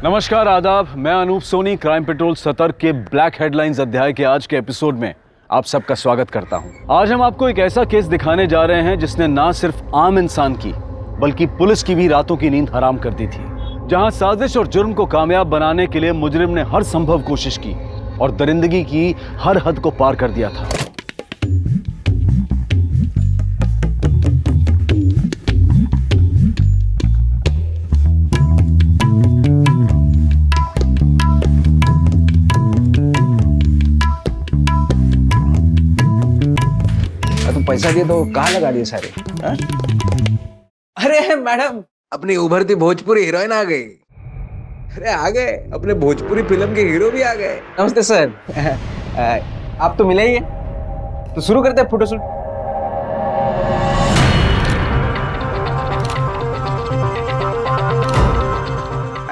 नमस्कार, आदाब। मैं अनूप सोनी क्राइम पेट्रोल सतर्क के ब्लैक हेडलाइंस अध्याय के आज के एपिसोड में आप सबका स्वागत करता हूं। आज हम आपको एक ऐसा केस दिखाने जा रहे हैं जिसने ना सिर्फ आम इंसान की बल्कि पुलिस की भी रातों की नींद हराम कर दी थी। जहां साजिश और जुर्म को कामयाब बनाने के लिए मुजरिम ने हर संभव कोशिश की और दरिंदगी की हर हद को पार कर दिया था। पैसा दिए तो कहाँ लगा दिए सारे? हा? अरे मैडम, अपनी उभरती भोजपुरी हीरोइन आ गई। अरे आ गए, अपने भोजपुरी फिल्म के हीरो भी आ गए। नमस्ते सर। आप तो मिले ही हैं, तो शुरू करते हैं फोटोशूट।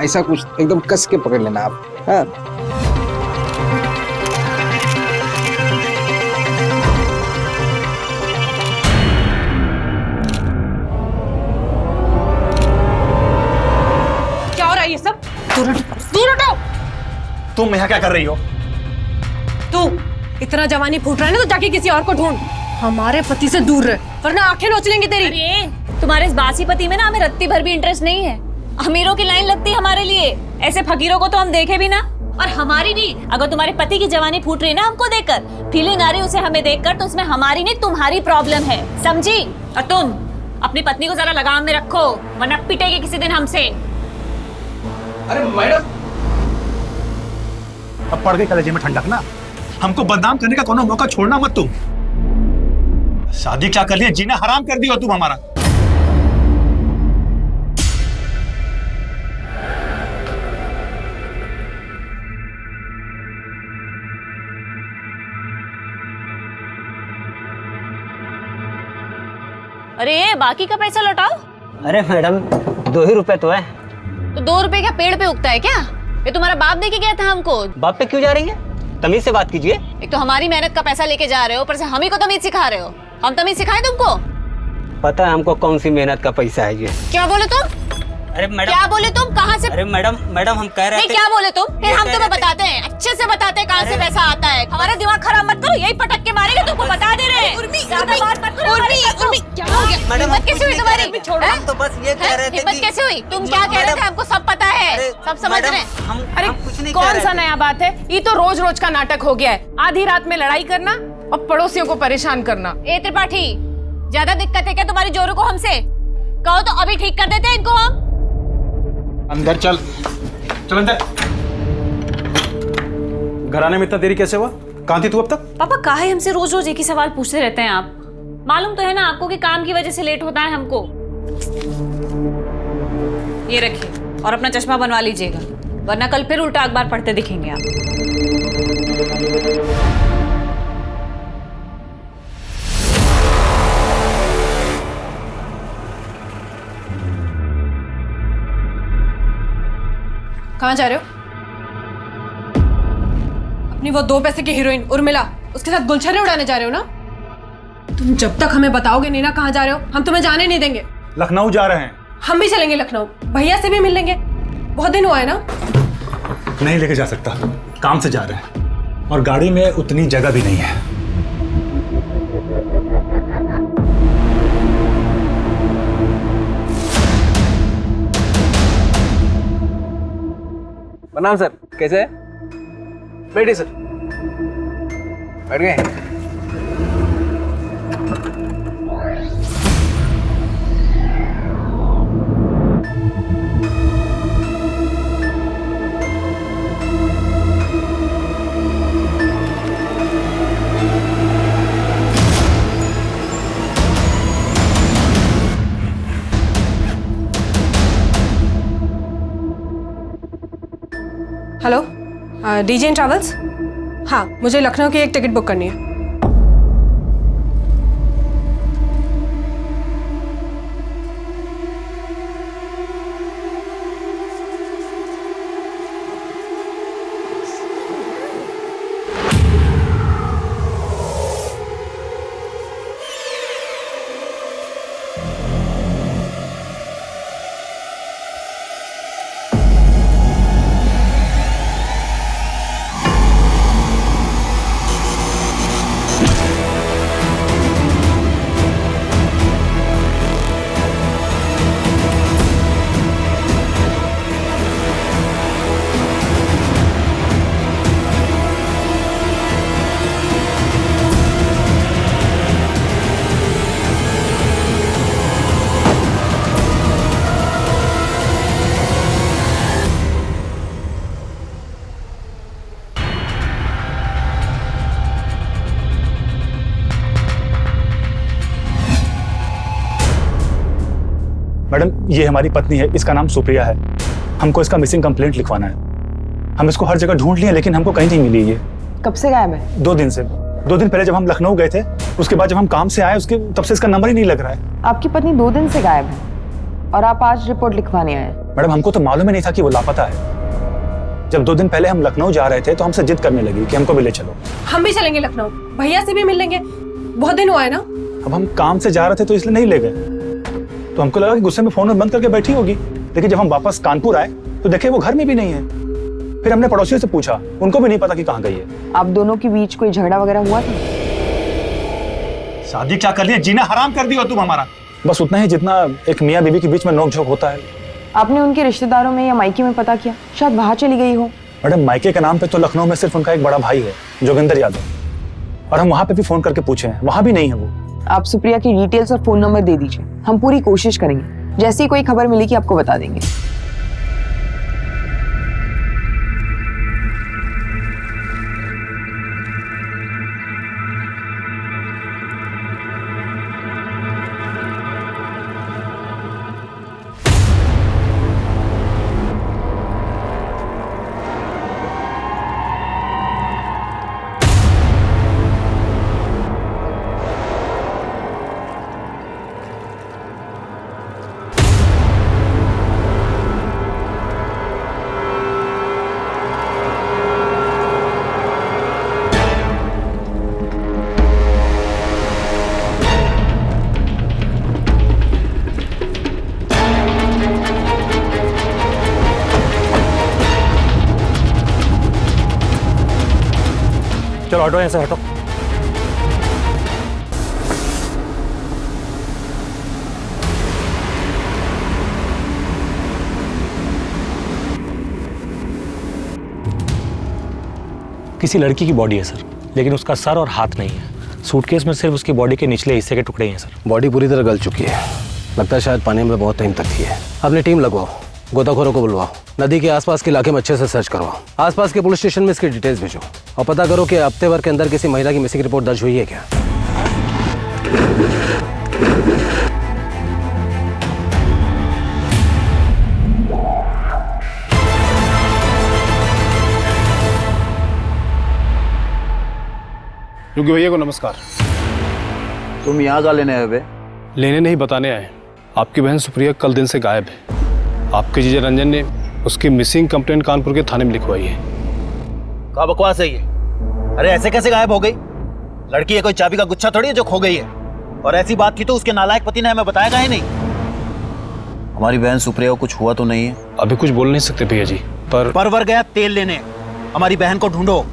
ऐसा कुछ एकदम कस के पकड़ लेना आप। हाँ ये सब दूर हटो। तुम यहाँ क्या कर रही हो? तू इतना जवानी फूट रहा है ना, तो जाके किसी और को ढूंढ। हमारे पति से दूर रह, वरना आंखें नोच लेंगी तेरी। अरे तुम्हारे इस बासी पति में ना हमें रत्ती भर भी इंटरेस्ट नहीं है। अमीरों की लाइन लगती है हमारे लिए, ऐसे फकीरों को तो हम देखे भी ना। और हमारी नहीं, अगर तुम्हारे पति की जवानी फूट रही है ना हमको देखकर, फीलिंग आ रही है उसे हमें देखकर, तो उसमें हमारी नहीं तुम्हारी प्रॉब्लम है, समझी? और तुम अपनी पत्नी को जरा लगाम में रखो, वरना पिटेगी किसी दिन हमसे। अरे मैडम, अब पड़ गई कलेजे में ठंडक ना। हमको बदनाम करने का कोनो मौका छोड़ना मत तुम। शादी क्या कर लिया, जीना हराम कर दिया तुम हमारा। अरे बाकी का पैसा लौटाओ। अरे मैडम, 2 ही रुपए तो है। तो 2 रुपए क्या पेड़ पे उगता है क्या? ये तुम्हारा बाप दे के गया था हमको। बाप पे क्यों जा रही है? तमीज से बात कीजिए। एक तो हमारी मेहनत का पैसा लेके जा रहे हो, ऊपर से हम ही को तमीज सिखा रहे हो। हम तमीज सिखाएं तुमको? पता है हमको कौन सी मेहनत का पैसा है ये। क्या बोले तुम? अरे मैडम, क्या बोले तुम? कहाँ से? अरे मैडम हम कह रहे थे। क्या बोले तुम? फिर हम तुम्हें बताते हैं, अच्छे से बताते हैं कहाँ से पैसा आता है। हमारा दिमाग खराब मत करो, यही पटक के मारेंगे। तुमको बता दे रहे हैं। ज्यादा बात मत करो। क्या हो गया? मैडम, हिम्मत कैसे हुई तुम्हारी? हम तो बस ये कह रहे थे। हिम्मत कैसे हुई? तुम क्या कह रहे थे? हमको सब पता है, सब समझ रहे हैं। अरे कौन सा नया बात है? ये तो रोज रोज का नाटक हो गया है। आधी रात में लड़ाई करना और पड़ोसियों को परेशान करना। ए त्रिपाठी, ज्यादा दिक्कत है क्या तुम्हारी जोरों को हमसे? कहो तो अभी ठीक कर देते हैं इनको हम। अंदर चल अंदर। घर आने में इतना देरी कैसे हुआ? कहाँ थी तू अब तक? पापा काहे हमसे रोज रोज एक ही सवाल पूछते रहते हैं आप? मालूम तो है ना आपको कि काम की वजह से लेट होता है हमको। ये रखिए और अपना चश्मा बनवा लीजिएगा, वरना कल फिर उल्टा अखबार पढ़ते दिखेंगे आप। कहाँ जा रहे हो? अपनी वो 2 पैसे की हीरोइन उर्मिला, उसके साथ गुलछर्रे उड़ाने जा रहे हो ना? तुम जब तक हमें बताओगे नहीं ना कहाँ जा रहे हो, हम तुम्हें जाने नहीं देंगे। लखनऊ जा रहे हैं। हम भी चलेंगे लखनऊ, भैया से भी मिल लेंगे। बहुत दिन हुआ है ना। नहीं लेके जा सकता, काम से जा रहे हैं और गाड़ी में उतनी जगह भी नहीं है। प्रणाम सर, कैसे है? बैठिए सर। बैठ गए? Hello, DJ travels? हाँ, मुझे लखनऊ की एक टिकट बुक करनी है। मैडम ये हमारी पत्नी है, इसका नाम सुप्रिया है। हमको इसका मिसिंग कंप्लेंट लिखवाना है। हम इसको हर जगह ढूंढ लिए लेकिन हमको कहीं नहीं मिली ये। कब से गायब है? 2 दिन से। 2 दिन पहले जब हम लखनऊ गए थे, उसके बाद जब हम काम से आए उसके तब से इसका नंबर ही नहीं लग रहा है। आपकी पत्नी 2 दिन से गायब है और आप आज रिपोर्ट लिखवाने आए? मैडम हमको तो मालूम ही नहीं था कि वो लापता है। जब 2 दिन पहले हम लखनऊ जा रहे थे तो हमसे जिद करने लगी कि हमको भी ले चलो। हम भी चलेंगे लखनऊ, भैया से भी मिल लेंगे, बहुत दिन हुआ है ना। अब हम काम से जा रहे थे तो इसलिए नहीं ले गए। तो हमको लगा कि गुस्से में फोन बंद करके बैठी होगी, लेकिन जब हम वापस कानपुर आए तो देखे वो घर में भी नहीं है। फिर हमने पड़ोसियों से पूछा, उनको भी नहीं पता कि कहाँ गई है। आप दोनों के बीच कोई झगड़ा वगैरह हुआ था? शादी क्या कर लिया, जीना हराम कर दिया तुम हमारा। बस उतना ही जितना एक मियाँ बीवी के बीच में नोक झोंक होता है। आपने उनके रिश्तेदारों में या मायके में पता किया? शायद वहां चली गई हो। मैडम मायके के नाम पे तो लखनऊ में सिर्फ उनका एक बड़ा भाई है, जोगिंदर यादव, और हम वहाँ पे भी फोन करके पूछे हैं, वहाँ भी नहीं है वो। आप सुप्रिया की डिटेल्स और फोन नंबर दे दीजिए, हम पूरी कोशिश करेंगे। जैसे ही कोई खबर मिलेगी आपको बता देंगे। चलो हटो, यहाँ से हटो। किसी लड़की की बॉडी है सर, लेकिन उसका सर और हाथ नहीं है। सूटकेस में सिर्फ उसकी बॉडी के निचले हिस्से के टुकड़े ही हैं सर। बॉडी पूरी तरह गल चुकी है, लगता है शायद पानी में बहुत टाइम तक थी है। अपनी टीम लगवाओ, गोताखोरों को बुलवाओ, नदी के आसपास के इलाके में अच्छे से सर्च करवाओ, आसपास के पुलिस स्टेशन में इसकी डिटेल्स भेजो और पता करो कि हफ्ते भर के अंदर किसी महिला की मिसिंग रिपोर्ट दर्ज हुई है क्या। योगी भैया को नमस्कार। तुम यहाँ का लेने आए बे? लेने नहीं, बताने आए। आपकी बहन सुप्रिया कल दिन से गायब है। आपके जीजा रंजन ने उसकी मिसिंग कंप्लेंट कानपुर के थाने में लिखवाई है। क्या बकवास है ये? अरे ऐसे कैसे गायब हो गई? लड़की है कोई चाबी का गुच्छा थोड़ी है जो खो गई है। और ऐसी बात की तो उसके नालायक पति ने हमें बताया ही नहीं। हमारी बहन सुप्रिया को कुछ हुआ तो नहीं है? अभी कुछ बोल नहीं सकते भैया जी, पर परवर गया तेल लेने। हमारी बहन को ढूंढो,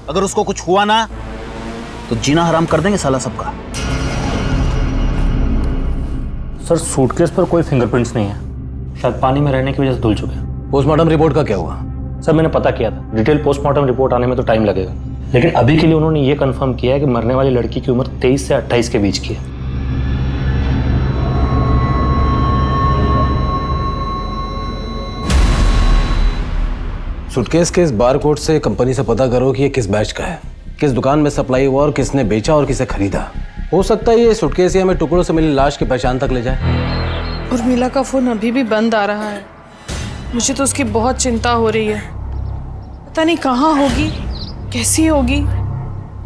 अगर उसको कुछ हुआ ना तो जीना हराम कर देंगे साला सबका। सर सूटकेस पर कोई फिंगरप्रिंट्स नहीं है, शायद पानी में रहने की वजह से धुल चुके हैं। पोस्टमार्टम रिपोर्ट का क्या हुआ? सर मैंने पता किया था, डिटेल पोस्टमार्टम रिपोर्ट आने में तो टाइम लगेगा, लेकिन अभी के लिए उन्होंने ये कंफर्म किया है कि मरने वाली लड़की की उम्र 23 से 28 के बीच की है। सूटकेस के इस बारकोड से कंपनी से पता करो कि ये किस बैच का है, किस दुकान में सप्लाई हुआ और किसने बेचा और किसे खरीदा। हो सकता है ये सूटकेस ही हमें टुकड़ों से मिली लाश की पहचान तक ले जाए। उर्मिला का फोन अभी भी बंद आ रहा है, मुझे तो उसकी बहुत चिंता हो रही है। पता नहीं कहाँ होगी, कैसी होगी।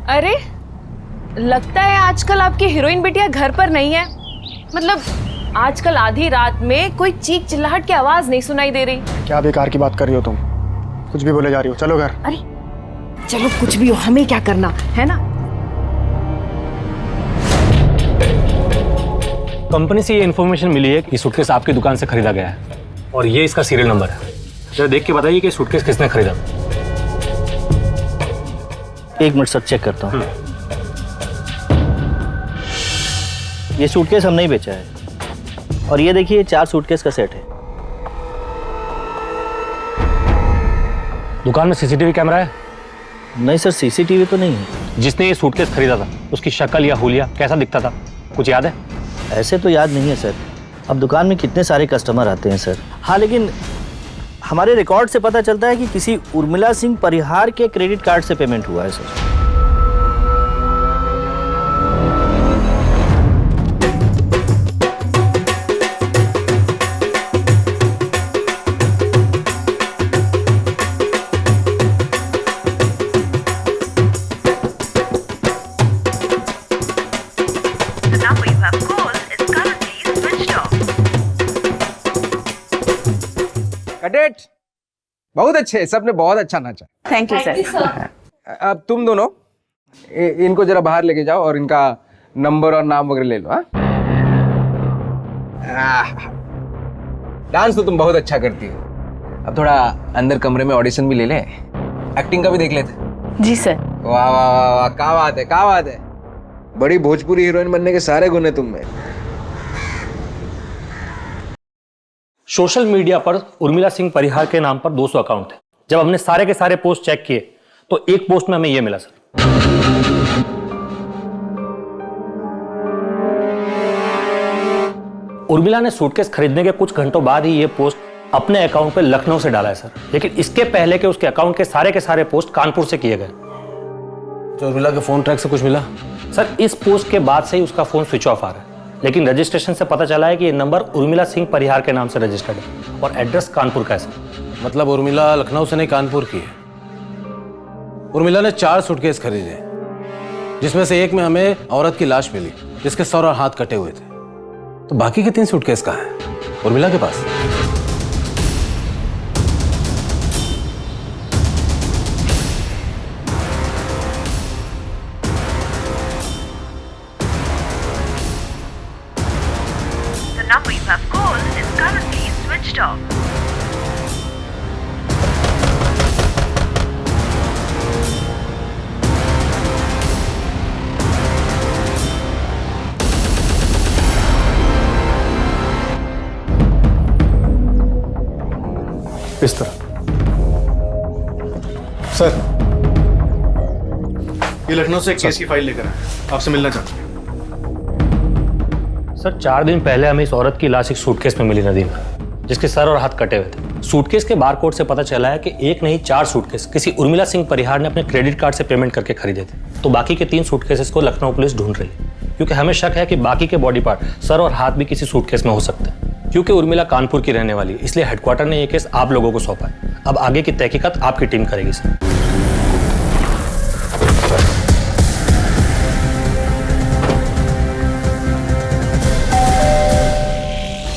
अरे लगता है आजकल आपकी हीरोइन बिटिया घर पर नहीं है। मतलब आजकल आधी रात में कोई चीख चिल्लाहट की आवाज नहीं सुनाई दे रही। क्या बेकार की बात कर रही हो तुम? कुछ भी बोले जा रही हो, चलो घर। अरे चलो कुछ भी हो, हमें क्या करना है ना। कंपनी से ये इन्फॉर्मेशन मिली है कि सूटकेस आपकी दुकान से खरीदा गया है और ये इसका सीरियल नंबर है। जरा देख के बताइए कि सूटकेस किसने खरीदा। एक मिनट सर, चेक करता हूँ। ये सूटकेस हम नहीं बेचा है और ये देखिए 4 सूटकेस का सेट है। दुकान में सीसीटीवी कैमरा है? नहीं सर, सीसीटीवी तो नहीं है। जिसने ये सूटकेस खरीदा था उसकी शक्ल या हुलिया कैसा दिखता था, कुछ याद है? ऐसे तो याद नहीं है सर, अब दुकान में कितने सारे कस्टमर आते हैं सर। हाँ लेकिन हमारे रिकॉर्ड से पता चलता है कि किसी उर्मिला सिंह परिहार के क्रेडिट कार्ड से पेमेंट हुआ है सर। Cut it. बहुत अच्छे, सबने बहुत अच्छा नाचा। Thank you sir. अब तुम दोनों इनको जरा बाहर लेके जाओ और इनका नंबर और नाम वगैरह ले लो। डांस तो तुम बहुत अच्छा करती हो। अब थोड़ा अंदर कमरे में ऑडिशन भी ले ले, एक्टिंग का भी देख लेते। जी सर। वाह वाह वाह वाह, क्या बात है, क्या बात है। बड़ी भोजपुरी हीरोइन बनने के सारे गुण है तुम में। सोशल मीडिया पर उर्मिला सिंह परिहार के नाम पर 200 अकाउंट थे। जब हमने सारे के सारे पोस्ट चेक किए तो एक पोस्ट में हमें यह मिला सर। उर्मिला ने सूटकेस खरीदने के कुछ घंटों बाद ही यह पोस्ट अपने अकाउंट पे लखनऊ से डाला है सर, लेकिन इसके पहले के उसके अकाउंट के सारे पोस्ट कानपुर से किए गए। जो उर्मिला के फोन ट्रैक से कुछ मिला? सर इस पोस्ट के बाद से ही उसका फोन स्विच ऑफ आ रहा है, लेकिन रजिस्ट्रेशन से पता चला है कि ये नंबर उर्मिला सिंह परिहार के नाम से रजिस्टर्ड है और एड्रेस कानपुर का है सर। मतलब उर्मिला लखनऊ से नहीं कानपुर की है। उर्मिला ने 4 सूटकेस खरीदे, जिसमें से एक में हमें औरत की लाश मिली जिसके सर और हाथ कटे हुए थे। तो बाकी के 3 सूटकेस कहाँ हैं? उर्मिला के पास। The number you have called is currently switched off. इस तरह। सर, ये लखनऊ से एक केस की फाइल लेकर आए, आपसे मिलना चाहते हैं। सर 4 दिन पहले हमें इस औरत की लाश एक सूटकेस में मिली नदी में, जिसके सर और हाथ कटे हुए थे। सूटकेस के बारकोड से पता चला है कि एक नहीं 4 सूटकेस किसी उर्मिला सिंह परिहार ने अपने क्रेडिट कार्ड से पेमेंट करके खरीदे थे। तो बाकी के 3 सूटकेसेस को लखनऊ पुलिस ढूंढ रही है, क्योंकि हमें शक है कि बाकी के बॉडी पार्ट सर और हाथ भी किसी सूटकेस में हो सकते हैं। क्योंकि उर्मिला कानपुर की रहने वाली है, इसलिए हेडक्वार्टर ने यह केस आप लोगों को सौंपा है। अब आगे की तहकीकात आपकी टीम करेगी सर।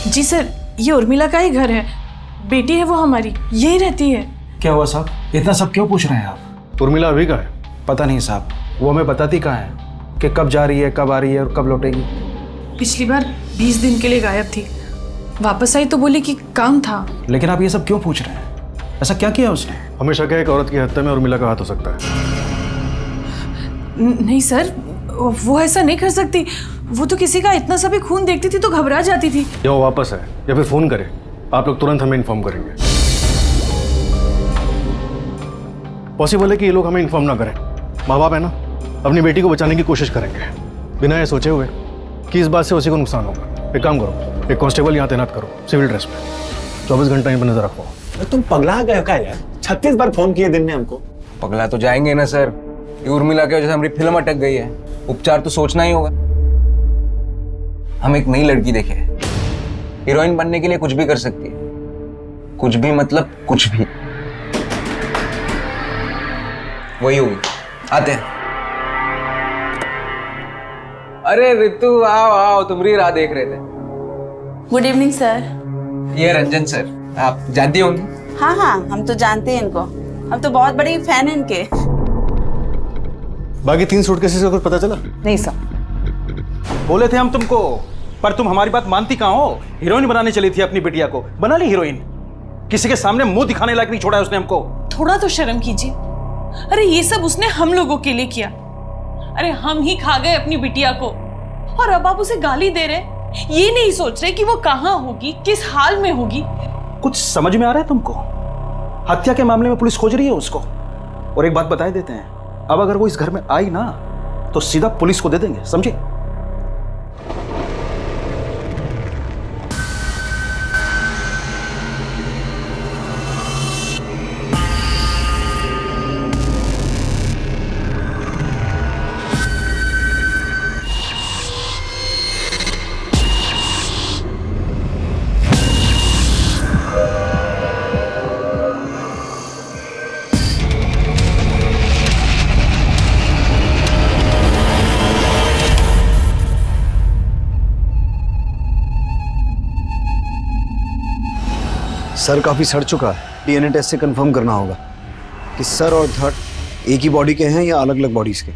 जी सर, ये उर्मिला का ही घर है, बेटी है वो हमारी, यही रहती है। क्या हुआ साहब, इतना सब क्यों पूछ रहे हैं आप? उर्मिला अभी कहाँ है? पता नहीं साहब, वो हमें बताती कहाँ है कि कब जा रही है, कब आ रही है और कब लौटेगी। पिछली बार 20 दिन के लिए गायब थी, वापस आई तो बोली कि काम था। लेकिन आप ये सब क्यों पूछ रहे हैं? ऐसा क्या किया उसने? हमें शक है एक औरत की हत्या में उर्मिला का हाथ हो सकता है। नहीं सर, वो ऐसा नहीं कर सकती। वो तो किसी का इतना सा भी खून देखती थी तो घबरा जाती थी। या वो वापस है या फिर फोन करे, आप लोग तुरंत हमें इन्फॉर्म करेंगे। पॉसिबल है कि ये लोग हमें इन्फॉर्म ना करें। माँ बाप है ना, अपनी बेटी को बचाने की कोशिश करेंगे बिना ये सोचे हुए कि इस बात से उसी को नुकसान होगा। एक काम करो, एक कांस्टेबल यहाँ तैनात करो सिविल ड्रेस में, 24 घंटा यहीं पर नजर रखो। तुम पगला गए क्या यार? 36 बार फोन किए दिन में हमको। पगला तो जाएंगे ना सर, ये उर्मिला की वजह से हमारी फिल्म अटक गई है। उपचार तो सोचना ही होगा। हम एक नई लड़की देखे, हीरोइन बनने के लिए कुछ भी कर सकती है। कुछ भी मतलब कुछ भी। वही होगी, आते हैं। अरे रितु, आओ आओ, तुम्हारी राह देख रहे थे। Good evening sir. ये रंजन सर, आप जानती होंगी। हाँ हाँ, हम तो जानते हैं इनको, हम तो बहुत बड़े फैन हैं इनके। बाकी 3 सूटकेसेस का कुछ पता चला? नहीं सर। बोले थे हम तुमको, पर तुम हमारी बात मानती कहाँ हो? हीरोइन बनाने चली थी अपनी बिटिया को, बना ली हीरोइन। किसी के सामने मुंह दिखाने लायक नहीं छोड़ा है उसने हमको। थोड़ा तो शर्म कीजिए। अरे ये सब उसने हम लोगों के लिए किया। अरे हम ही खा गए अपनी बिटिया को और अब आप उसे गाली दे रहे, ये नहीं सोच रहे कि वो कहाँ होगी, किस हाल में होगी। कुछ समझ में आ रहा है तुमको? हत्या के मामले में पुलिस खोज रही है उसको। और एक बात बता देते हैं, अब अगर वो इस घर में आई ना तो सीधा पुलिस को दे देंगे, समझे? सर काफी सड़ चुका है। डीएनए टेस्ट से कंफर्म करना होगा कि सर और धड़ एक ही बॉडी के हैं या अलग अलग बॉडीज के।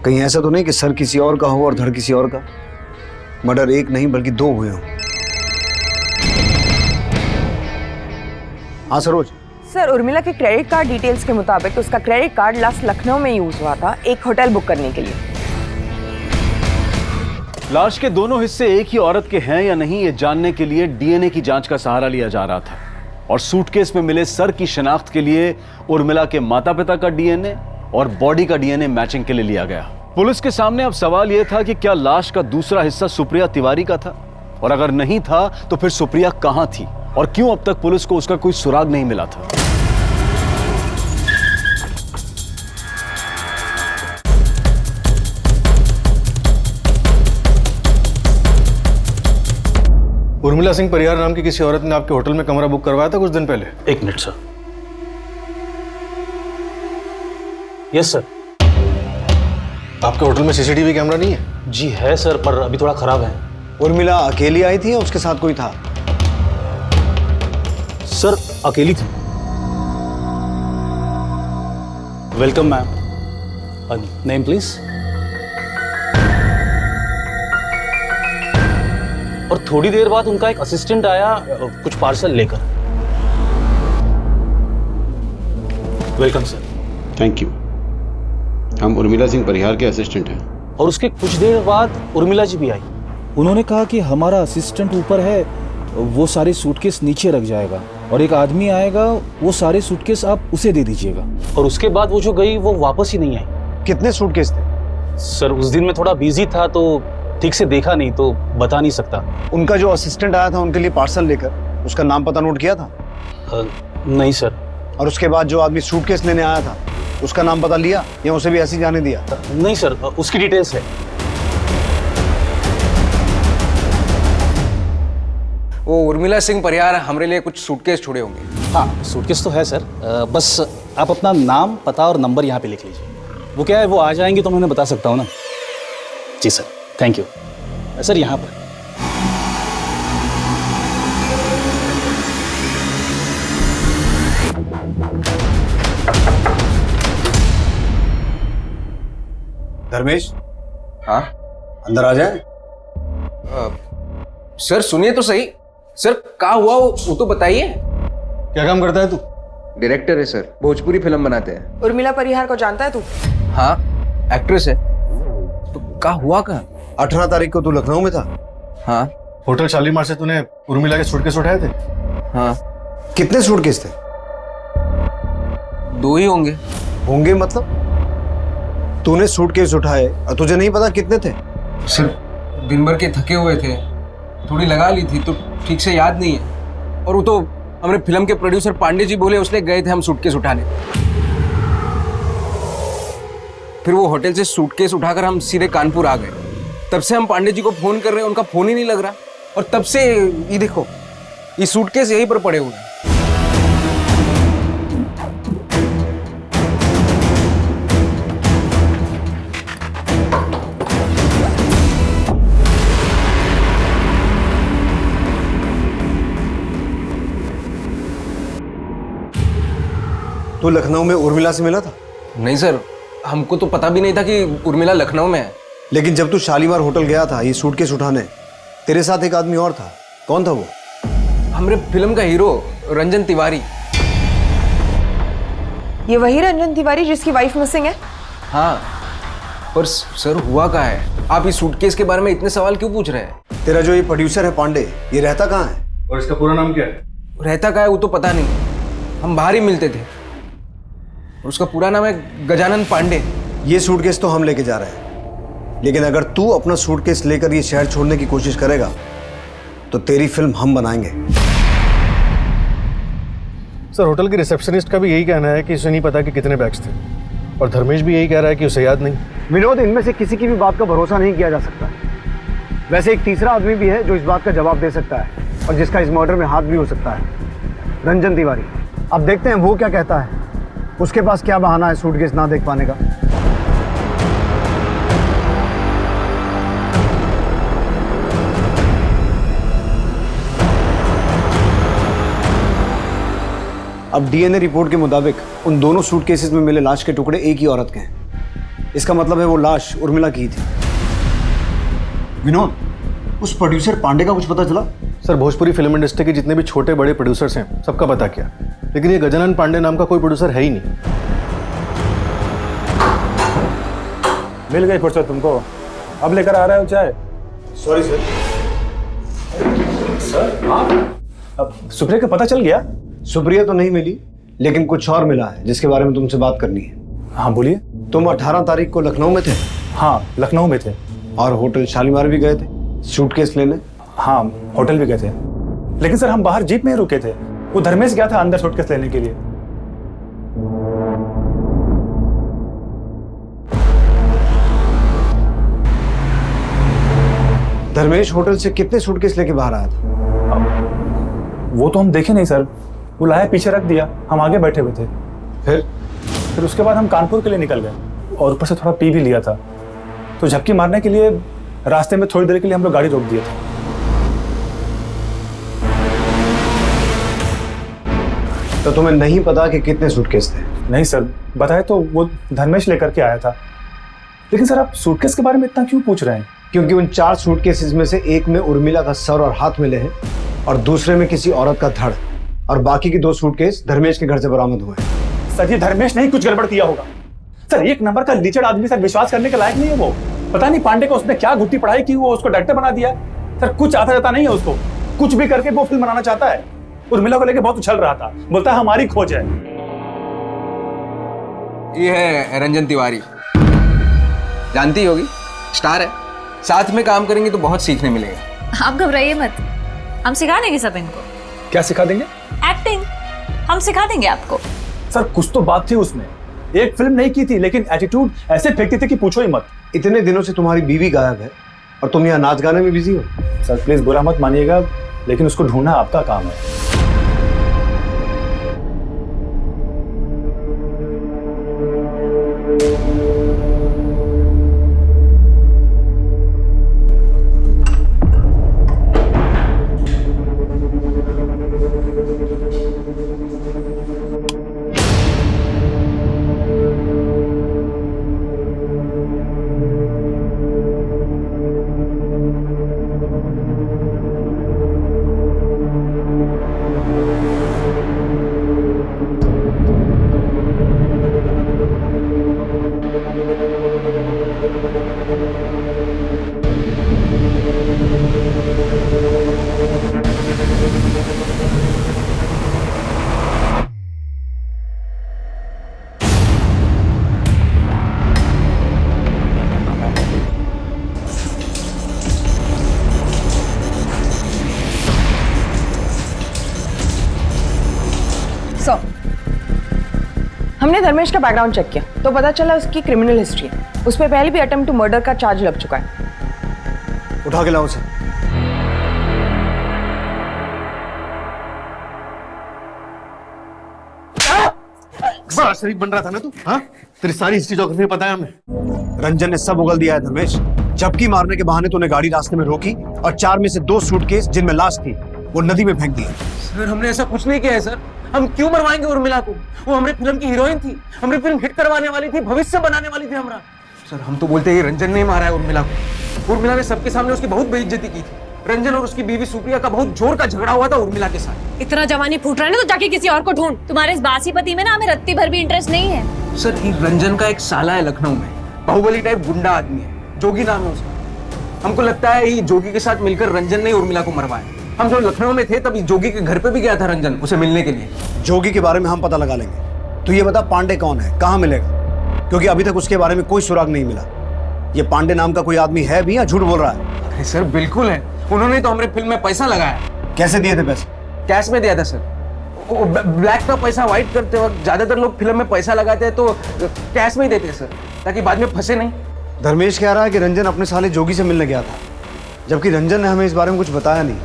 कहीं ऐसा तो नहीं कि सर किसी और का हो और धड़ किसी और का। मर्डर एक नहीं बल्कि 2 हुए हों। हाँ सरोज। सर, उर्मिला के क्रेडिट कार्ड डिटेल्स के मुताबिक उसका क्रेडिट कार्ड लास्ट लखनऊ में यूज हुआ था एक होटल बुक करने के लिए। लाश के दोनों हिस्से एक ही औरत के हैं या नहीं, ये जानने के लिए डीएनए की जांच का सहारा लिया जा रहा था। और सूटकेस में मिले सर की शिनाख्त के लिए उर्मिला के माता पिता का डीएनए और बॉडी का डीएनए मैचिंग के लिए लिया गया। पुलिस के सामने अब सवाल यह था कि क्या लाश का दूसरा हिस्सा सुप्रिया तिवारी का था, और अगर नहीं था तो फिर सुप्रिया कहां थी और क्यों अब तक पुलिस को उसका कोई सुराग नहीं मिला था। उर्मिला सिंह परिहार नाम की किसी औरत ने आपके होटल में कमरा बुक करवाया था कुछ दिन पहले। 1 मिनट सर। Yes sir. आपके होटल में सीसीटीवी कैमरा नहीं है? जी है सर, पर अभी थोड़ा खराब है। उर्मिला अकेली आई थी या उसके साथ कोई था? सर अकेली थी। Welcome ma'am. Name please. और थोड़ी देर बाद उनका एक असिस्टेंट आया कुछ पार्सल लेकर। Welcome sir. Thank you. हम उर्मिला सिंह परिहार के असिस्टेंट हैं। और उसके कुछ देर बाद उर्मिला जी भी आई। उन्होंने कहा कि हमारा असिस्टेंट ऊपर है, वो सारे सूटकेस नीचे रख जाएगा और एक आदमी आएगा, वो सारे सूटकेस आप उसे दे दीजिएगा। और उसके बाद वो जो गई वो वापस ही नहीं आई। कितने सूटकेस थे? सर उस दिन मैं थोड़ा बिजी था तो ठीक से देखा नहीं, तो बता नहीं सकता। उनका जो असिस्टेंट आया था उनके लिए पार्सल लेकर, उसका नाम पता नोट किया था? नहीं सर। और उसके बाद जो आदमी सूटकेस लेने आया था उसका नाम पता लिया या उसे भी ऐसे ही जाने दिया? नहीं सर, उसकी डिटेल्स है। वो उर्मिला सिंह परिहार हमारे लिए कुछ सूटकेस छोड़े होंगे। हाँ, सूटकेस तो है सर। बस आप अपना नाम, पता और नंबर यहाँ पे लिख लीजिए। वो क्या है, वो आ जाएंगे तो मैं उन्हें बता सकता हूँ ना। जी सर, थैंक यू। सर यहाँ पर धर्मेश। हाँ अंदर आ जाए। सर सुनिए तो सही। सर क्या हुआ वो तो बताइए। क्या काम करता है तू? डायरेक्टर है सर, भोजपुरी फिल्म बनाते हैं। उर्मिला परिहार को जानता है तू? हाँ, एक्ट्रेस है। तो क्या हुआ कहाँ? 18 तारीख को तू लखनऊ में था? हाँ। होटल शालीमार से तूने उर्मिला के सूटकेस उठाए थे? हाँ। कितने सूटकेस थे? 2 ही होंगे। होंगे मतलब? तूने सूटकेस उठाए और तुझे नहीं पता कितने थे? सर दिन भर के थके हुए थे, थोड़ी लगा ली थी तो ठीक से याद नहीं है। और वो तो हमारे फिल्म के प्रोड्यूसर पांडे जी बोले उसने गए थे हम सूटकेस उठाने। फिर वो होटल से सूटकेस उठाकर हम सीधे कानपुर आ गए। तब से हम पांडे जी को फोन कर रहे हैं, उनका फोन ही नहीं लग रहा। और तब से ये देखो, ये सूटकेस यहीं पर पड़े हुए हैं। तू लखनऊ में उर्मिला से मिला था? नहीं सर, हमको तो पता भी नहीं था कि उर्मिला लखनऊ में है। लेकिन जब तू शालीमार होटल गया था ये सूटकेस उठाने, तेरे साथ एक आदमी और था। कौन था वो? हमारे फिल्म का हीरो रंजन तिवारी। ये वही रंजन तिवारी जिसकी वाइफ मिसिंग है? हाँ, पर सर हुआ क्या है? आप इस सूटकेस के बारे में इतने सवाल क्यों पूछ रहे हैं? तेरा जो ये प्रोड्यूसर है पांडे, ये रहता कहाँ है? और इसका पूरा नाम क्या है? रहता कहाँ है वो तो पता नहीं, हम बाहर ही मिलते थे। और उसका पूरा नाम है गजानन पांडे। ये सूटकेस तो हम लेके जा रहे हैं, लेकिन अगर तू अपना सूटकेस लेकर ये शहर छोड़ने की कोशिश करेगा तो तेरी फिल्म हम बनाएंगे। सर होटल की रिसेप्शनिस्ट का भी यही कहना है कि उसे नहीं पता कि कितने बैग्स थे, और धर्मेश भी यही कह रहा है कि उसे याद नहीं। विनोद, इनमें से किसी की भी बात का भरोसा नहीं किया जा सकता। वैसे एक तीसरा आदमी भी है जो इस बात का जवाब दे सकता है और जिसका इस मर्डर में हाथ भी हो सकता है, रंजन तिवारी। अब देखते हैं वो क्या कहता है। उसके पास क्या बहाना है सूटकेस ना देख पाने का। अब डीएनए रिपोर्ट के मुताबिक उन दोनों सूटकेसेस में मिले लाश के टुकड़े एक ही औरत के हैं। इसका मतलब है वो लाश उर्मिला की ही थी। विनोद, उस प्रोड्यूसर पांडे का कुछ पता चला? सर भोजपुरी फिल्म इंडस्ट्री के जितने भी छोटे बड़े प्रोड्यूसर्स हैं सबका पता किया, लेकिन ये गजानन पांडे नाम का कोई प्रोड्यूसर है ही नहीं। मिल गई फुर्सत तुमको, अब लेकर आ रहे हो चाय? Sorry sir. सर हाँ, अब सुप्रिया का पता चल गया? सुप्रिया तो नहीं मिली, लेकिन कुछ और मिला है जिसके बारे में तुमसे बात करनी है। हाँ बोलिए। तुम 18 तारीख को लखनऊ में थे? हाँ लखनऊ में थे। और होटल शालीमार भी गए थे सूटकेस लेने? हाँ होटल भी गए थे, लेकिन सर हम बाहर जीप में ही रुके थे। वो धर्मेश गया था अंदर सूटकेस लेने के लिए। धर्मेश होटल से कितने सूटकेस लेके बाहर आया था? वो तो हम देखे नहीं सर, वो लाया पीछे रख दिया, हम आगे बैठे हुए थे। फिर उसके बाद हम कानपुर के लिए निकल गए और ऊपर से थोड़ा पी भी लिया था, तो झपकी मारने के लिए रास्ते में थोड़ी देर के लिए हम लोग गाड़ी रोक दिए थे। तो तुम्हें नहीं पता कि कितने सूटकेस थे? नहीं सर, बताए तो वो धर्मेश लेकर के आया था। लेकिन सर आप सूटकेस के बारे में इतना क्यों पूछ रहे हैं? क्योंकि उन 4 सूटकेसेस में से एक में उर्मिला का सर और हाथ मिले हैं और दूसरे में किसी औरत का धड़, और बाकी की 2 सूटकेस धर्मेश के घर से बरामद हुए। सर ये धर्मेश नहीं कुछ गड़बड़ किया होगा। सर एक नंबर का लीचड़ आदमी, सर विश्वास करने के लायक नहीं है वो। पता नहीं पांडे को उसने क्या घुट्टी पढ़ाई की वो उसको डायरेक्टर बना दिया। सर कुछ आता जाता नहीं है उसको, कुछ भी करके वो फिल्म बनाना चाहता है। उर्मिला को लेके बहुत उछल रहा था, बोलता है हमारी खोज है। ये है रंजन तिवारी, जानती होगी, स्टार है। साथ में काम करेंगे तो बहुत सीखने मिलेगा। आप घबराइए मत, हम सिखा देंगे सब इनको। क्या सिखा देंगे? एक्टिंग हम सिखा देंगे आपको। सर कुछ तो बात थी उसमें, एक फिल्म नहीं की थी लेकिन एटीट्यूड ऐसे फेंकती थी कि पूछो ही मत। इतने दिनों से तुम्हारी बीवी गायब है और तुम यहाँ नाच गाने में बिजी हो। सर प्लीज बुरा मत मानिएगा, लेकिन उसको ढूंढना आपका काम है। हमने धर्मेश का बैकग्राउंड चेक किया तो पता चला उसकी क्रिमिनल हिस्ट्री है। उस पर पहले भी अटेम्प्ट टू मर्डर का चार्ज लग चुका है। उठा के लाओ उसे। बड़ा शरीफ बन रहा था ना तू? हाँ, तेरी सारी हिस्ट्री ज्योग्राफी पता है हमें। रंजन ने सब उगल दिया है धर्मेश। झपकी मारने के बहाने तूने गाड़ी रास्ते में रोकी और 4 में से 2 सूटकेस जिनमें लाश थी वो नदी में फेंक दिए। सर हमने ऐसा कुछ नहीं किया है सर। हम क्यों मरवाएंगे उर्मिला को? वो हमारी फिल्म की हीरोइन थी, हमारी फिल्म हिट करवाने वाली थी, भविष्य बनाने वाली थी हमारा। सर हम तो बोलते हैं रंजन ने मारा है उर्मिला को। उर्मिला ने सबके सामने उसकी बहुत बेइज्जती की थी। रंजन और उसकी बीवी सुप्रिया का बहुत जोर का झगड़ा हुआ था उर्मिला के साथ। इतना जवानी फूट रहा है ना तो जाके किसी और को ढूंढ। तुम्हारे इस बासी पति में ना हमें रत्ती भर भी इंटरेस्ट नहीं है। सर रंजन का एक साला है लखनऊ में, बाहुबली टाइप गुंडा आदमी है, जोगी नाम है उसका। हमको लगता है ये जोगी के साथ मिलकर रंजन ने उर्मिला को मरवाया। हम जब लखनऊ में थे तब जोगी के घर पे भी गया था रंजन उसे मिलने के लिए। जोगी के बारे में हम पता लगा लेंगे। तू ये बता पांडे कौन है, कहाँ मिलेगा? क्योंकि अभी तक उसके बारे में कोई सुराग नहीं मिला। ये पांडे नाम का कोई आदमी है भी या झूठ बोल रहा है? अरे सर बिल्कुल है, उन्होंने तो हमारे फिल्म में पैसा लगाया। कैसे दिए थे पैसे? कैश में दिया था सर। ब्लैक का पैसा व्हाइट करते वक्त ज्यादातर लोग फिल्म में पैसा लगाते हैं तो कैश में ही देते हैं सर, ताकि बाद में फंसे नहीं। धर्मेश कह रहा है कि रंजन अपने साले जोगी से मिलने गया था, जबकि रंजन ने हमें इस बारे में कुछ बताया नहीं।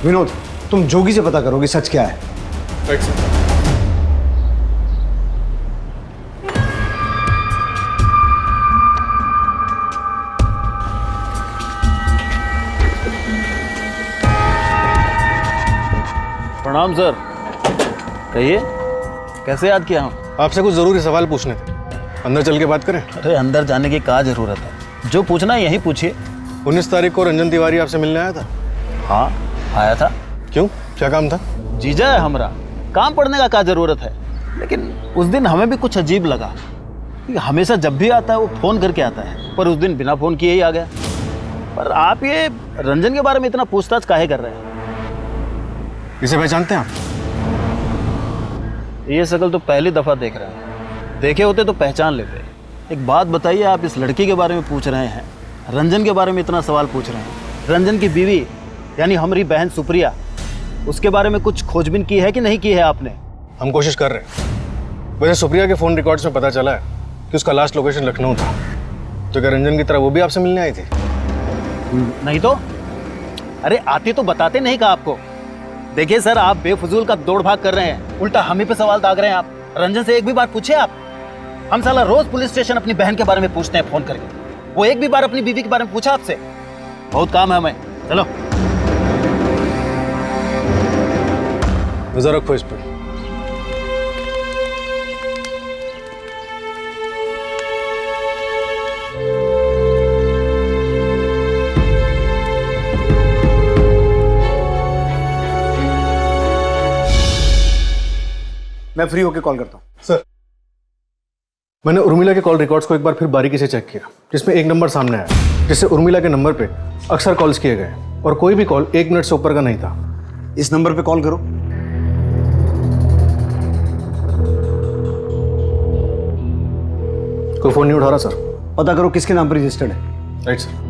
विनोद, तुम जोगी से पता करोगे सच क्या है। प्रणाम सर। कहिए, कैसे याद किया हूँ? आपसे कुछ जरूरी सवाल पूछने थे, अंदर चल के बात करें? अरे अंदर जाने की क्या जरूरत है, जो पूछना है यही पूछिए। 19 तारीख को रंजन तिवारी आपसे मिलने आया था? हाँ आया था। क्यों, क्या काम था? जीजा है हमारा, काम पड़ने का क्या जरूरत है। लेकिन उस दिन हमें भी कुछ अजीब लगा। हमेशा जब भी आता है वो फोन करके आता है, पर उस दिन बिना फोन किए ही आ गया। पर आप ये रंजन के बारे में इतना पूछताछ काहे कर रहे हैं? इसे पहचानते हैं आप? ये शक्ल तो पहली दफा देख रहे हैं, देखे होते तो पहचान लेते। एक बात बताइए, आप इस लड़की के बारे में पूछ रहे हैं, रंजन के बारे में इतना सवाल पूछ रहे हैं। रंजन की बीवी यानी हमारी बहन सुप्रिया, उसके बारे में कुछ खोजबीन की है कि नहीं की है आपने? हम कोशिश कर रहे हैं। वैसे सुप्रिया के फोन रिकॉर्ड्स में पता चला है कि उसका लास्ट लोकेशन लखनऊ था। तो क्या रंजन की तरह वो भी आपसे मिलने आई थी? नहीं तो? अरे आती तो बताते नहीं का आपको। देखिए सर, आप बेफजूल का दौड़ भाग कर रहे हैं, उल्टा हम ही पे सवाल दाग रहे हैं आप। रंजन से एक भी बार पूछे आप? हम साला रोज पुलिस स्टेशन अपनी बहन के बारे में पूछते हैं फोन करके, वो एक भी बार अपनी बीवी के बारे में पूछा आपसे? बहुत काम है हमें, चलो। नजर रखो इस पर। मैं फ्री होके कॉल करता हूँ। सर, मैंने उर्मिला के कॉल रिकॉर्ड्स को एक बार फिर बारीकी से चेक किया, जिसमें एक नंबर सामने आया जिससे उर्मिला के नंबर पे अक्सर कॉल्स किए गए और कोई भी कॉल 1 मिनट से ऊपर का नहीं था। इस नंबर पे कॉल करो। कोई फोन नहीं उठा रहा सर। पता करो किसके नाम पर रजिस्टर्ड है। Right sir.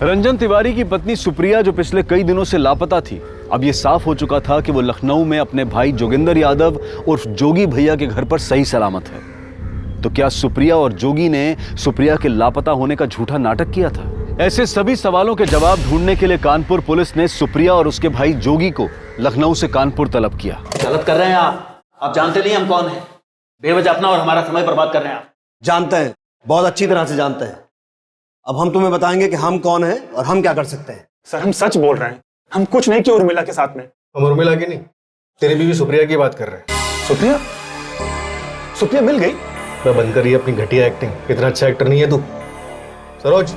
रंजन तिवारी की पत्नी सुप्रिया, जो पिछले कई दिनों से लापता थी, अब ये साफ हो चुका था कि वो लखनऊ में अपने भाई जोगिंदर यादव उर्फ जोगी भैया के घर पर सही सलामत है। तो क्या सुप्रिया और जोगी ने सुप्रिया के लापता होने का झूठा नाटक किया था? ऐसे सभी सवालों के जवाब ढूंढने के लिए कानपुर पुलिस ने सुप्रिया और उसके भाई जोगी को लखनऊ से कानपुर तलब किया। गलत कर रहे हैं आप जानते नहीं हम कौन हैं। बेवजह अपना और हमारा समय बर्बाद कर रहे हैं आप। जानते हैं, बहुत अच्छी तरह से जानते हैं। अब हम तुम्हें बताएंगे कि हम कौन हैं और हम क्या कर सकते हैं। सर हम सच बोल रहे हैं, हम कुछ नहीं किया उर्मिला के साथ में। हम उर्मिला की नहीं, तेरी बीवी सुप्रिया की बात कर रहे हैं। सुप्रिया? सुप्रिया मिल गई? मैं बंद करिए अपनी घटिया एक्टिंग, इतना अच्छा एक्टर नहीं है तू। सरोज।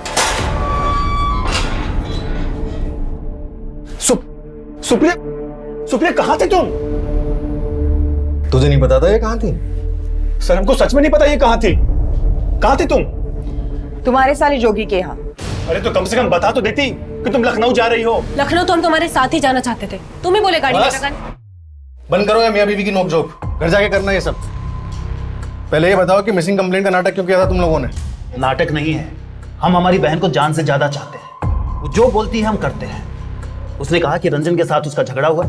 सुप्रिया कहाँ थे तुम? तुझे नहीं पता था ये कहाँ थी? सर हमको सच में नहीं पता ये कहाँ थी। कहाँ थी तुम? तुम्हारे साले जोगी के यहाँ। अरे तो कम से कम बता तो देती कि तुम लखनऊ जा रही हो। लखनऊ तो हम तुम्हारे साथ ही जाना चाहते थे, तुम ही बोले गाड़ी में। बंद करो या मियां बीवी की नोकझोंक, घर जाके करना ये सब। पहले ये बताओ कि मिसिंग कंप्लेंट का नाटक क्यों किया था तुम लोगों ने? नाटक नहीं है, हम हमारी बहन को जान से ज्यादा चाहते हैं। वो जो बोलती है हम करते हैं। उसने कहा कि रंजन के साथ उसका झगड़ा हुआ,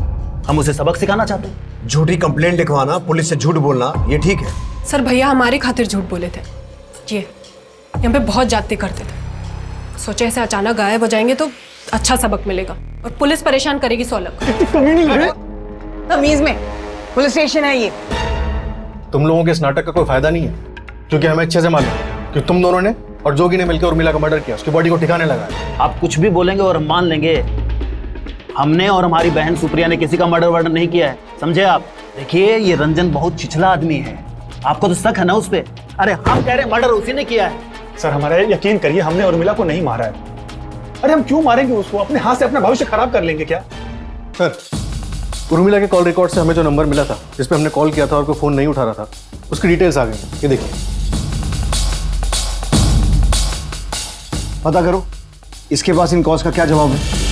हम उसे सबक सिखाना चाहते हैं। झूठी कंप्लेंट लिखवाना, पुलिस से झूठ बोलना, ये ठीक है? सर भैया हमारी खातिर झूठ बोले थे, ये यहाँ पे बहुत जाते करते थे। सोचे ऐसे अचानक गायब हो जाएंगे तो अच्छा सबक मिलेगा और पुलिस परेशान करेगी 100 लोग। तमीज में, पुलिस स्टेशन है ये। तुम लोगों के इस नाटक का कोई फायदा नहीं है, क्योंकि हमें अच्छे से मालूम है कि तुम दोनों ने और जोगी ने मिलकर उर्मिला का मर्डर किया, उसकी बॉडी को ठिकाने लगाया। आप कुछ भी बोलेंगे और हम मान लेंगे। हमने और हमारी बहन सुप्रिया ने किसी का मर्डर नहीं किया है, समझे आप? देखिए ये रंजन बहुत छिछला आदमी है, आपको तो शक है ना उस पे? अरे हम कह रहे हैं मर्डर उसी ने किया है। सर हमारा यकीन करिए, हमने उर्मिला को नहीं मारा है। अरे हम क्यों मारेंगे उसको? अपने हाथ से अपना भविष्य खराब कर लेंगे क्या? सर, उर्मिला के कॉल रिकॉर्ड से हमें जो नंबर मिला था जिस पे हमने कॉल किया था और कोई फोन नहीं उठा रहा था, उसकी डिटेल्स आ गई। ये देखिए, पता करो इसके पास इन कॉल्स का क्या जवाब है।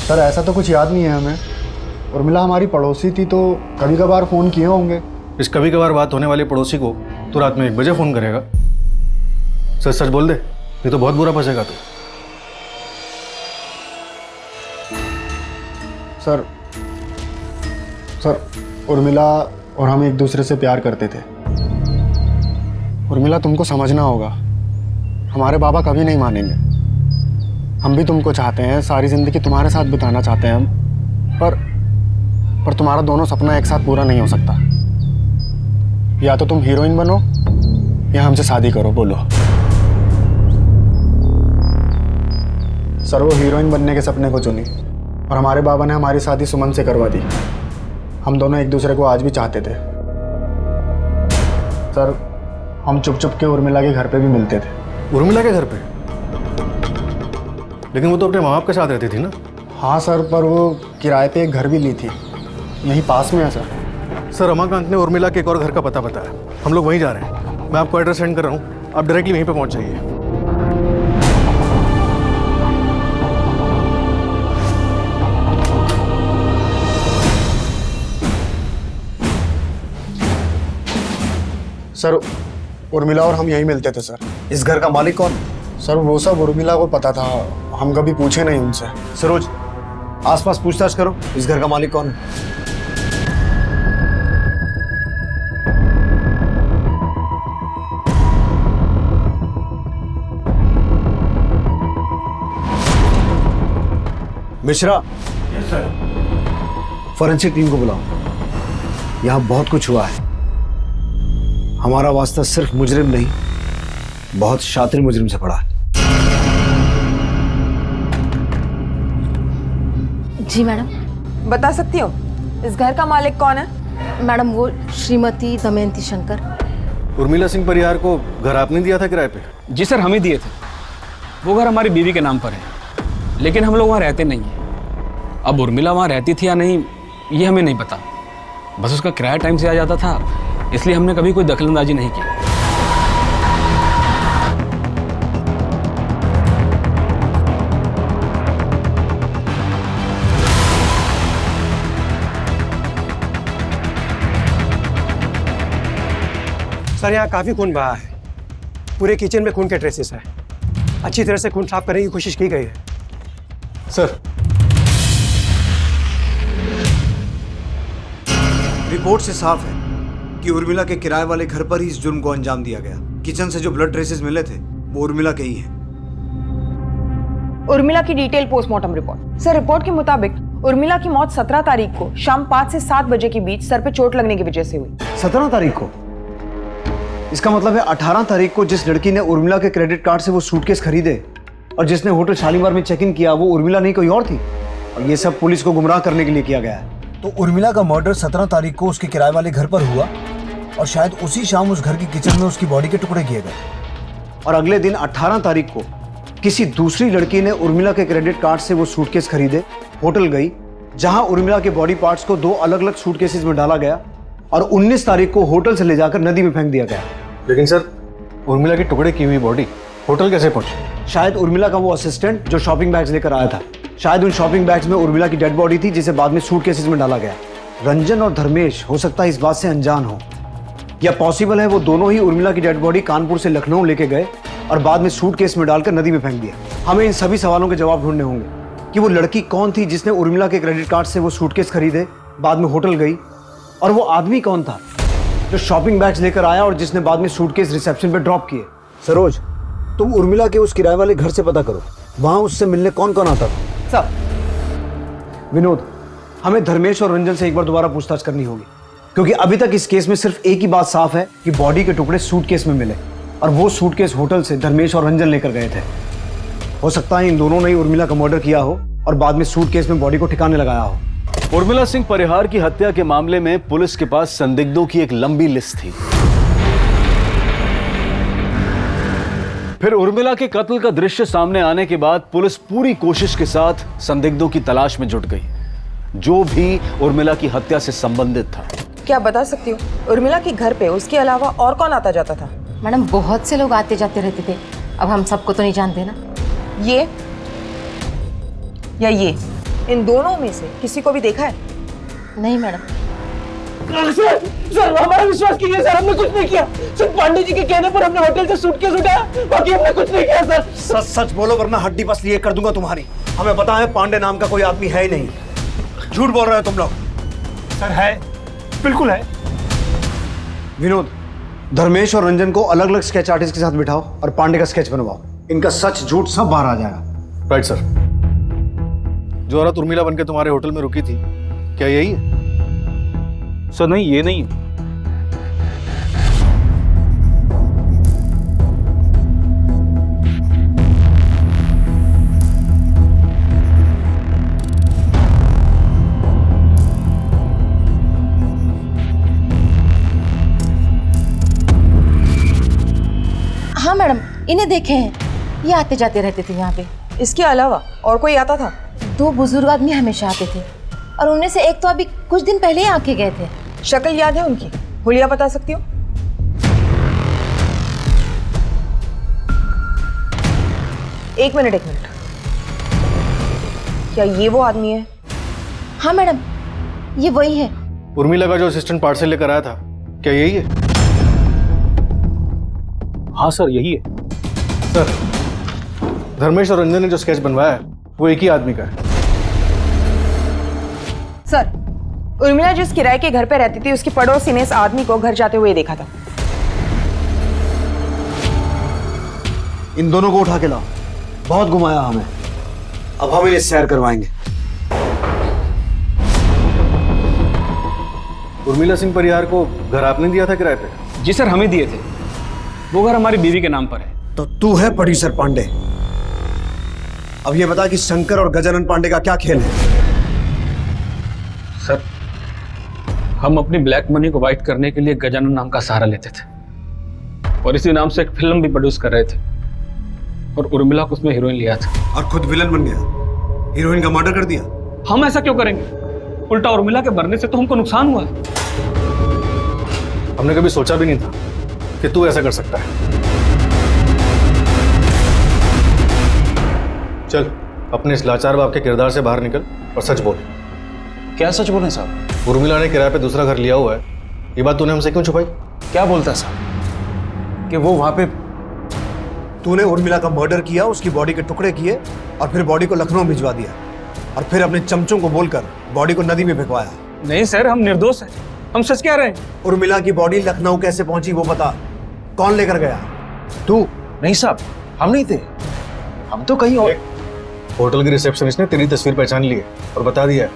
सर ऐसा तो कुछ याद नहीं है हमें। उर्मिला हमारी पड़ोसी थी तो कभी कभार फ़ोन किए होंगे। इस कभी कभार बात होने वाले पड़ोसी को तो रात में 1 बजे फ़ोन करेगा? सच सच बोल दे, ये तो बहुत बुरा फंसेगा तू। सर उर्मिला और हम एक दूसरे से प्यार करते थे। उर्मिला, तुमको समझना होगा, हमारे बाबा कभी नहीं मानेंगे। हम भी तुमको चाहते हैं, सारी जिंदगी तुम्हारे साथ बिताना चाहते हैं हम, पर तुम्हारा दोनों सपना एक साथ पूरा नहीं हो सकता। या तो तुम हीरोइन बनो या हमसे शादी करो। बोलो। सर, वो हीरोइन बनने के सपने को चुनी और हमारे बाबा ने हमारी शादी सुमन से करवा दी। हम दोनों एक दूसरे को आज भी चाहते थे। सर, हम चुप चुप के उर्मिला के घर पे भी मिलते थे। उर्मिला के घर पे? लेकिन वो तो अपने माँ बाप के साथ रहती थी ना। हाँ सर, पर वो किराए पे एक घर भी ली थी, यहीं पास में है सर। सर, रमाकांत ने उर्मिला के एक और घर का पता बताया, हम लोग वहीं जा रहे हैं। मैं आपको एड्रेस सेंड कर रहा हूँ, आप डायरेक्टली वहीं पे पहुँच जाइए। सर, उर्मिला और हम यहीं मिलते थे सर। इस घर का मालिक कौन? सर, वो सब उर्मिला को पता था, हम कभी पूछे नहीं उनसे। सरोज, आसपास पूछताछ करो, इस घर का मालिक कौन है? Mishra. Yes sir. Forensic team को बुलाओ। यहाँ बहुत कुछ हुआ है। हमारा वास्ता सिर्फ मुजरिम नहीं, बहुत शातिर मुजरिम से पड़ा है। जी मैडम। बता सकती हो इस घर का मालिक कौन है? मैडम, वो श्रीमती दमयंती शंकर। उर्मिला सिंह परिहार को घर आपने दिया था किराए पे? जी सर, हम ही दिए थे। वो घर हमारी बीवी के नाम पर है, लेकिन हम लोग वहाँ रहते नहीं हैं। अब उर्मिला वहाँ रहती थी या नहीं ये हमें नहीं पता, बस उसका किराया टाइम से आ जाता था, इसलिए हमने कभी कोई दखलंदाजी नहीं की। सर, यहाँ काफी खून बहा है, पूरे किचन में खून के ट्रेसेस हैं। अच्छी तरह से खून साफ करने की कोशिश की गई है। सर, रिपोर्ट से साफ है कि उर्मिला के किराए वाले घर पर ही इस जुर्म को अंजाम दिया गया। किचन से जो ब्लड ट्रेसेस मिले थे वो उर्मिला के ही हैं। उर्मिला की detail postmortem report. Sir, report के मुताबिक उर्मिला की मौत 17 तारीख को शाम 5 से 7 बजे के बीच सर पे चोट लगने की वजह से हुई। 17 तारीख को? इसका मतलब है 18 तारीख को जिस लड़की ने उर्मिला के क्रेडिट कार्ड से वो सूटकेस खरीदे और जिसने होटल शालीमार में चेक इन किया वो उर्मिला नहीं कोई और थी, और ये सब पुलिस को गुमराह करने के लिए किया गया है। तो उर्मिला का मर्डर 17 तारीख को उसके किराए वाले घर पर हुआ और शायद उसी शाम उस घर की किचन में उसकी बॉडी के टुकड़े किए गए, और अगले दिन 18 तारीख को किसी दूसरी लड़की ने उर्मिला के क्रेडिट कार्ड से वो सूटकेस खरीदे, होटल गई, जहां उर्मिला के बॉडी पार्ट्स को 2 अलग अलग सूटकेसेस में डाला गया और 19 तारीख को होटल से ले जाकर नदी में फेंक दिया गया। लेकिन सर, उर्मिला के टुकड़े की हुई बॉडी होटल कैसे पहुंची? शायद उर्मिला का वो असिस्टेंट जो शॉपिंग बैग्स लेकर आया था, शायद उन शॉपिंग बैग्स में उर्मिला की डेड बॉडी थी जिसे बाद में सूटकेसेस में डाला गया। रंजन और धर्मेश हो सकता है इस बात से अनजान हो, या पॉसिबल है वो दोनों ही उर्मिला की डेड बॉडी कानपुर से लखनऊ लेके गए और बाद में सूटकेस में डालकर नदी में फेंक दिया। हमें इन सभी सवालों के जवाब ढूंढने होंगे कि वो लड़की कौन थी जिसने उर्मिला के क्रेडिट कार्ड से वो सूटकेस खरीदे, बाद में होटल गई, और वो आदमी कौन था जो शॉपिंग बैग्स लेकर आया और जिसने बाद में सूटकेस रिसेप्शन पे ड्रॉप किए। सरोज, तुम उर्मिला के उस किराए वाले घर से पता करो, वहां उससे मिलने कौन कौन आता था। सब। विनोद, हमें धर्मेश और रंजन से एक बार दोबारा पूछताछ करनी होगी, क्योंकि अभी तक इस केस में सिर्फ एक ही बात साफ है कि बॉडी के टुकड़े सूटकेस में मिले और वो सूटकेस होटल से धर्मेश और रंजन लेकर गए थे। हो सकता है इन दोनों ने ही उर्मिला का मर्डर किया हो और बाद में सूटकेस में बॉडी को ठिकाने लगाया हो। उर्मिला सिंह परिहार की हत्या के मामले में पुलिस के पास संदिग्धों की एक लंबी लिस्ट थी। फिर उर्मिला के कत्ल का दृश्य सामने आने के बाद पुलिस पूरी कोशिश के साथ संदिग्धों की तलाश में जुट गई, जो भी उर्मिला की हत्या से संबंधित था। क्या बता सकती हो उर्मिला के घर पे उसके अलावा और कौन आता जाता था? मैडम, बहुत से लोग आते जाते रहते थे, अब हम सबको तो नहीं जानते ना। ये या ये, इन दोनों में से किसी को भी देखा है? नहीं मैडम। सर, हमारा विश्वास कीजिए सर, हमने कुछ नहीं किया। सिर्फ पांडे जी के कहने पर हमने होटल से सूटकेस उठाया, बाकी हमने कुछ नहीं किया सर। सच सच बोलो वरना हड्डी बस लिए कर दूंगा तुम्हारी। हमें पता है पांडे नाम का कोई आदमी है ही नहीं। झूठ बोल रहे हो तुम लोग। सर है, बिल्कुल है। विनोद, धर्मेश और रंजन को अलग अलग स्केच आर्टिस्ट के साथ बिठाओ और पांडे का स्केच बनवाओ। इनका सच झूठ सब बाहर आ जाएगा। Right sir. जो औरत उर्मिला बनके तुम्हारे होटल में रुकी थी, क्या यही है? सर नहीं, ये नहीं है। हाँ मैडम, इन्हें देखे हैं, ये आते जाते रहते थे यहाँ पे। इसके अलावा और कोई आता था? 2 बुजुर्ग आदमी हमेशा आते थे और उनमें से एक तो अभी कुछ दिन पहले ही आके गए थे। शक्ल याद है उनकी? हुलिया बता सकती हो? एक मिनट। क्या ये वो आदमी है? हाँ मैडम, ये वही है। उर्मिला का जो असिस्टेंट पार्सल लेकर आया था, क्या यही है? हाँ सर, यही है। सर, धर्मेश और रंजन ने जो स्केच बनवाया है वो एक ही आदमी का है। सर, उर्मिला जिस किराए के घर पे रहती थी उसकी पड़ोसी ने इस आदमी को घर जाते हुए देखा था। इन दोनों को उठा के लाओ। बहुत घुमाया हमें, अब हम इन्हें सैर करवाएंगे। उर्मिला सिंह परिहार को घर आपने दिया था किराए पे? जी सर, हमें दिए थे। वो घर हमारी बीवी के नाम पर है। तो तू है प्रोड्यूसर पांडे। अब ये बता कि शंकर और गजानन पांडे का क्या खेल है? सर, हम अपनी ब्लैक मनी को वाइट करने के लिए गजानन नाम का सहारा लेते थे और इसी नाम से एक फिल्म भी प्रोड्यूस कर रहे थे और उर्मिला को उसमें हीरोइन लिया था। और खुद विलन बन गया, हीरोइन का मर्डर कर दिया। हम ऐसा क्यों करेंगे? उल्टा उर्मिला के मरने से तो हमको नुकसान हुआ। हमने कभी सोचा भी नहीं था कि तू ऐसा कर सकता है। चल, अपने इस लाचार बाप के किरदार से बाहर निकल और सच बोल। क्या सच बोले साहब? उर्मिला ने किराए पे दूसरा घर लिया हुआ है, ये बात तूने हमसे क्यों छुपाई? क्या बोलता है साहब कि वो वहां पे? तूने उर्मिला का मर्डर किया, उसकी बॉडी के टुकड़े किए और फिर बॉडी को लखनऊ भिजवा दिया और फिर अपने चमचों को बोलकर बॉडी को नदी में फेंकवाया। नहीं सर, हम निर्दोष हैं, हम सच कह रहे हैं। उर्मिला की बॉडी लखनऊ कैसे पहुंची वो बता, कौन लेकर गया? तू? नहीं साहब, हम नहीं थे, हम तो कहीं और। होटल की रिसेप्शनिस्ट ने तेरी तस्वीर पहचान ली है और बता दिया है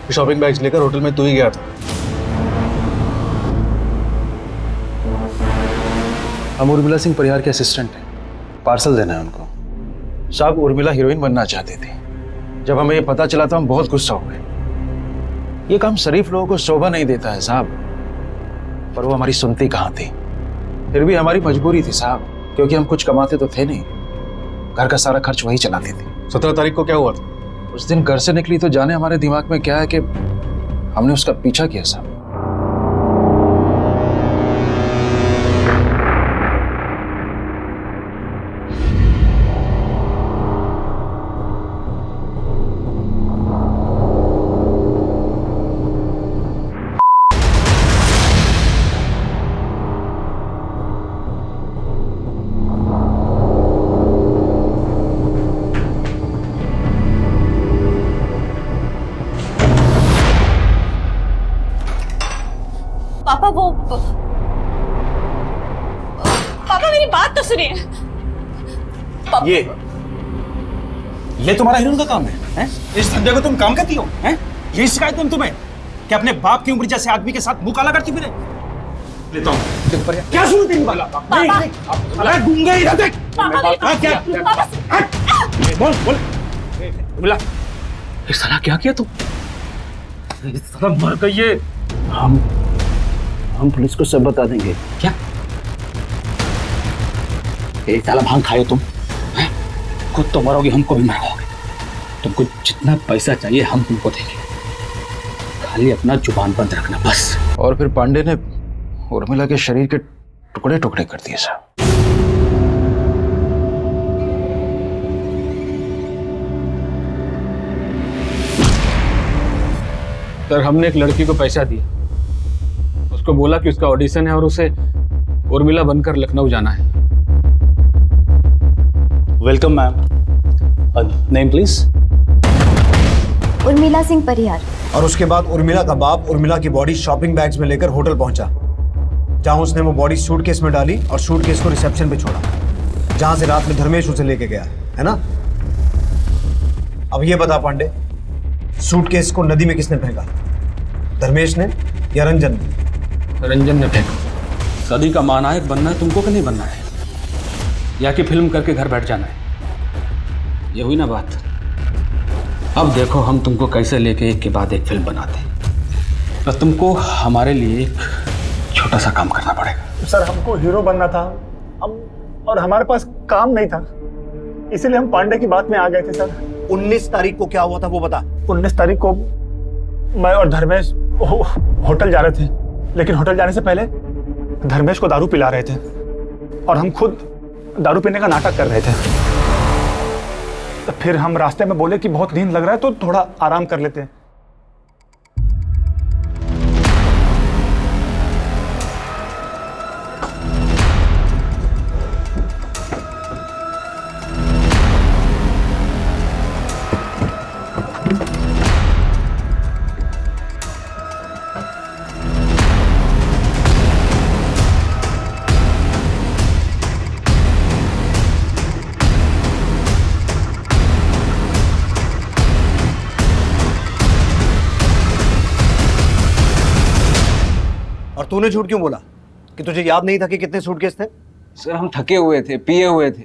कि शॉपिंग बैग्स लेकर होटल में तू ही गया था। हम उर्मिला सिंह परिहार के असिस्टेंट हैं, पार्सल देना है उनको। साहब, उर्मिला हीरोइन बनना चाहती थी। जब हमें ये पता चला तो हम बहुत गुस्सा हो गए। ये काम शरीफ लोगों को शोभा नहीं देता है साहब, पर वो हमारी सुनती कहाँ थी। फिर भी हमारी मजबूरी थी साहब, क्योंकि हम कुछ कमाते तो थे नहीं, घर का सारा खर्च वही चलाती थी। 17 तारीख को क्या हुआ था? उस दिन घर से निकली तो जाने हमारे दिमाग में क्या है कि हमने उसका पीछा किया साहब। पापा पापा मेरी बात तो सुनिए। ये तुम्हारा हीरोइन का काम है? इस धंधे को तुम काम करती हो? हैं? यही शिकायत तुम तुम्हें कि अपने बाप की उम्र जैसे आदमी के साथ मुंह काला करती फिरे? लेता हूं। क्या सुन तेरी वाला? नहीं, गूंगा ही देख। क्या? बोल। उर्मिला, ये साला क्या किया तू? ये साला मर गई है। हम पुलिस को सब बता देंगे। क्या? एक साला भांग खाए तुम, खुद तो मरोगे, हमको भी मरवाओगे। तुमको जितना पैसा चाहिए हम तुमको देंगे, खाली अपना जुबान बंद रखना बस। और फिर पांडे ने उर्मिला के शरीर के टुकड़े टुकड़े कर दिए साहब। सर, हमने एक लड़की को पैसा दिया, उसको बोला कि उसका ऑडिशन है और उसे उर्मिला बनकर लखनऊ जाना है। Welcome ma'am. Name please? Urmila Singh Parihar. और उसके बाद उर्मिला का बाप उर्मिला की बॉडी शॉपिंग बैग्स में लेकर होटल पहुंचा। जहां उसने वो बॉडी सूटकेस में डाली और सूटकेस को रिसेप्शन पे छोड़ा, जहां से रात में धर्मेश उसे लेके गया, है ना? अब ये बता पांडे, सूटकेस को नदी में किसने फेंका? धर्मेश ने या रंजन ने? रंजन ने फेंका। सदी का महानायक बनना है तुमको कि नहीं बनना है, या कि फिल्म करके घर बैठ जाना है? ये हुई ना बात। अब देखो हम तुमको कैसे लेके एक के बाद एक फिल्म बनाते हैं। तो तुमको हमारे लिए एक छोटा सा काम करना पड़ेगा। सर हमको हीरो बनना था, और हमारे पास काम नहीं था, इसीलिए हम पांडे की बात में आ गए थे सर। 19 तारीख को क्या हुआ था वो बता। 19 तारीख को मैं और धर्मेश होटल जा रहे थे, लेकिन होटल जाने से पहले धर्मेश को दारू पिला रहे थे और हम खुद दारू पीने का नाटक कर रहे थे। तो फिर हम रास्ते में बोले कि बहुत नींद लग रहा है तो थोड़ा आराम कर लेते हैं। और तूने झूठ क्यों बोला कि तुझे याद नहीं था कि कितने सूटकेस थे? सर हम थके हुए थे, पिए हुए थे,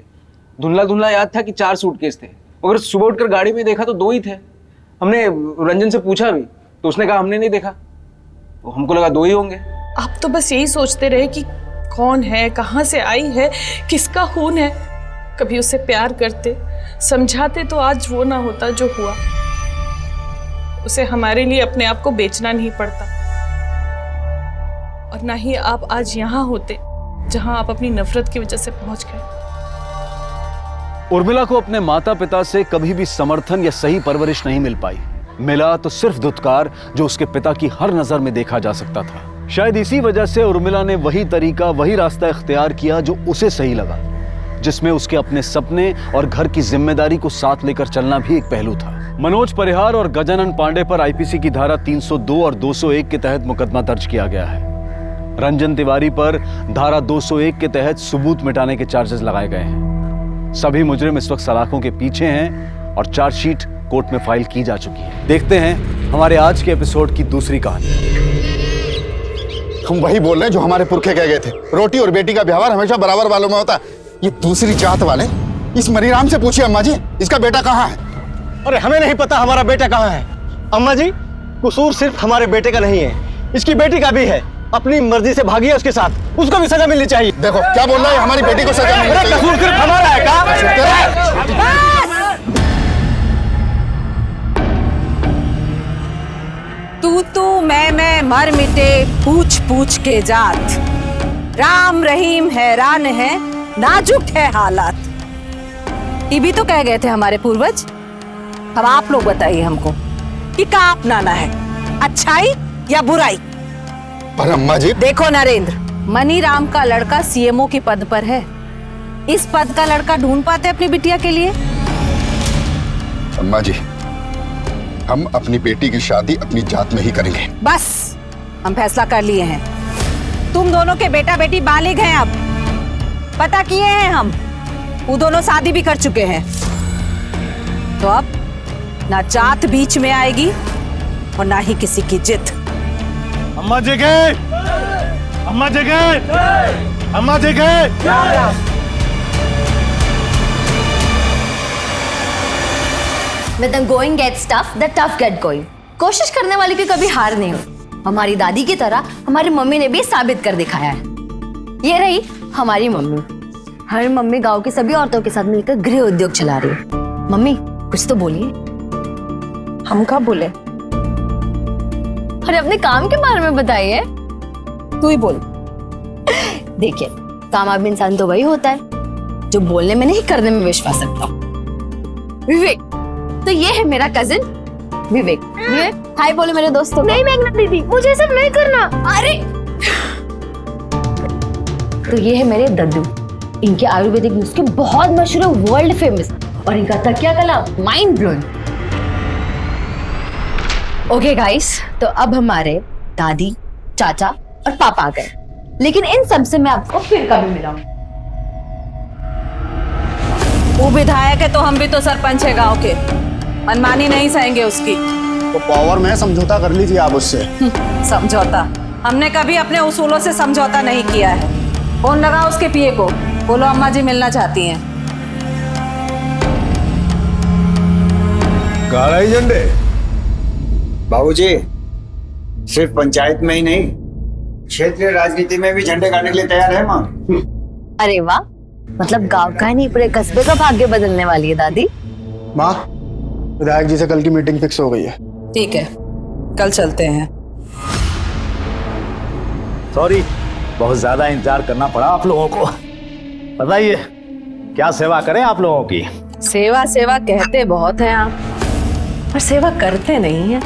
धुंधला धुंधला याद था कि 4 सूटकेस थे, मगर सुबह उठकर गाड़ी में देखा तो 2 ही थे। हमने रंजन से पूछा भी तो उसने कहा हमने नहीं देखा, तो हमको लगा 2 ही होंगे। आप तो बस यही सोचते रहे कि कौन है, कहाँ से आई है, किसका खून है। कभी उससे प्यार करते, समझाते तो आज वो ना होता जो हुआ। उसे हमारे लिए अपने आप को बेचना नहीं पड़ता, और ना ही आप आज यहाँ होते जहाँ आप अपनी नफरत की वजह से पहुंच गए। उर्मिला को अपने माता पिता से कभी भी समर्थन या सही परवरिश नहीं मिल पाई। मिला तो सिर्फ धुतकार जो उसके पिता की हर नजर में देखा जा सकता था। शायद इसी वजह से उर्मिला ने वही तरीका, वही रास्ता इख्तियार किया जो उसे सही लगा, जिसमें उसके अपने सपने और घर की जिम्मेदारी को साथ लेकर चलना भी एक पहलू था। मनोज परिहार और गजानन पांडे पर आईपीसी की धारा 302 और 201 के तहत मुकदमा दर्ज किया गया है। रंजन तिवारी पर धारा 201 के तहत सबूत मिटाने के चार्जेस लगाए गए हैं। सभी मुजरिम इस वक्त सलाखों के पीछे हैं और चार्जशीट कोर्ट में फाइल की जा चुकी है। देखते हैं हमारे आज के एपिसोड की दूसरी कहानी। हम वही बोल रहे हैं जो हमारे पुरखे कह गए थे, रोटी और बेटी का व्यवहार हमेशा बराबर वालों में होता है। ये दूसरी जात वाले इस मनीराम से पूछिए अम्मा जी, इसका बेटा कहाँ है? अरे हमें नहीं पता हमारा बेटा कहाँ है। अम्मा जी, कसूर सिर्फ हमारे बेटे का नहीं है, इसकी बेटी का भी है। अपनी मर्जी से भागी है उसके साथ, उसको भी सजा मिलनी चाहिए। देखो क्या बोल रहा है, हमारी बेटी को सजा मिलनी चाहिए। कसूर सिर्फ हमारा है तू मैं मर मिटे पूछ पूछ के जात। राम रहीम हैरान है, नाजुक है हालात। ये भी तो कह गए थे हमारे पूर्वज। अब आप लोग बताइए हमको कि क्या अपनाना है, अच्छाई या बुराई? पर अम्मा जी देखो नरेंद्र, मनीराम का लड़का सीएमओ के पद पर है। इस पद का लड़का ढूंढ पाते अपनी बिटिया के लिए? अम्मा जी, हम अपनी बेटी की शादी अपनी जात में ही करेंगे। बस हम फैसला कर लिए हैं। तुम दोनों के बेटा बेटी बालिग हैं, अब पता किए हैं हम, वो दोनों शादी भी कर चुके हैं। तो अब ना जात बीच में आएगी और ना ही किसी की जिद। अम्मा जी के, अम्मा जी के, अम्मा जी के। When the going gets tough, the tough get going. कोशिश करने वाले की कभी हार नहीं होती। हमारी दादी की तरह हमारी मम्मी ने भी साबित कर दिखाया है। ये रही हमारी मम्मी। हर मम्मी गांव की सभी औरतों के साथ मिलकर गृह उद्योग चला रही है। मम्मी कुछ तो बोलिए। हम क्या बोले? अरे अपने काम के बारे में बताइए। तू ही बोल। देखिए, कामयाब इंसान तो वही होता है जो बोलने में नहीं करने में विश्वास रखता। विवेक, तो ये है मेरा कजिन विवेक। विवेक हाय बोले मेरे दोस्तों। नहीं मेघना दीदी, मुझे सब नहीं करना। अरे तो ये है मेरे दद्दू। इनके आयुर्वेदिक नुस्खे बहुत मशहूर है, वर्ल्ड फेमस, और इनका तकिया कला माइंड ब्लोइंग। ओके गाइस, तो अब हमारे दादी, चाचा और पापा आ गए। लेकिन इन सब से मैं आपको फिर कभी मिलाऊं। वो विधायक है तो हम भी तो सरपंच है गांव के, मनमानी नहीं सहेंगे उसकी। तो पावर में समझौता कर लीजिए आप उससे। समझौता? हमने कभी अपने उसूलों से समझौता नहीं किया है। फोन लगा उसके पीए को, बोलो अम्मा जी मिलना चाहती हैं। काला झंडे बाबूजी, सिर्फ पंचायत में ही नहीं, क्षेत्रीय राजनीति में भी झंडे गाड़ने के लिए तैयार है माँ। अरे वाह, मतलब गांव का ही नहीं पूरे कस्बे का भाग्य बदलने वाली है दादी। माँ, विधायक जी से कल की मीटिंग फिक्स हो गई है। ठीक है, कल चलते हैं। सॉरी, बहुत ज्यादा इंतजार करना पड़ा आप लोगों को। बताइए क्या सेवा करें आप लोगों की? सेवा सेवा कहते बहुत हैं आप, पर सेवा करते नहीं है।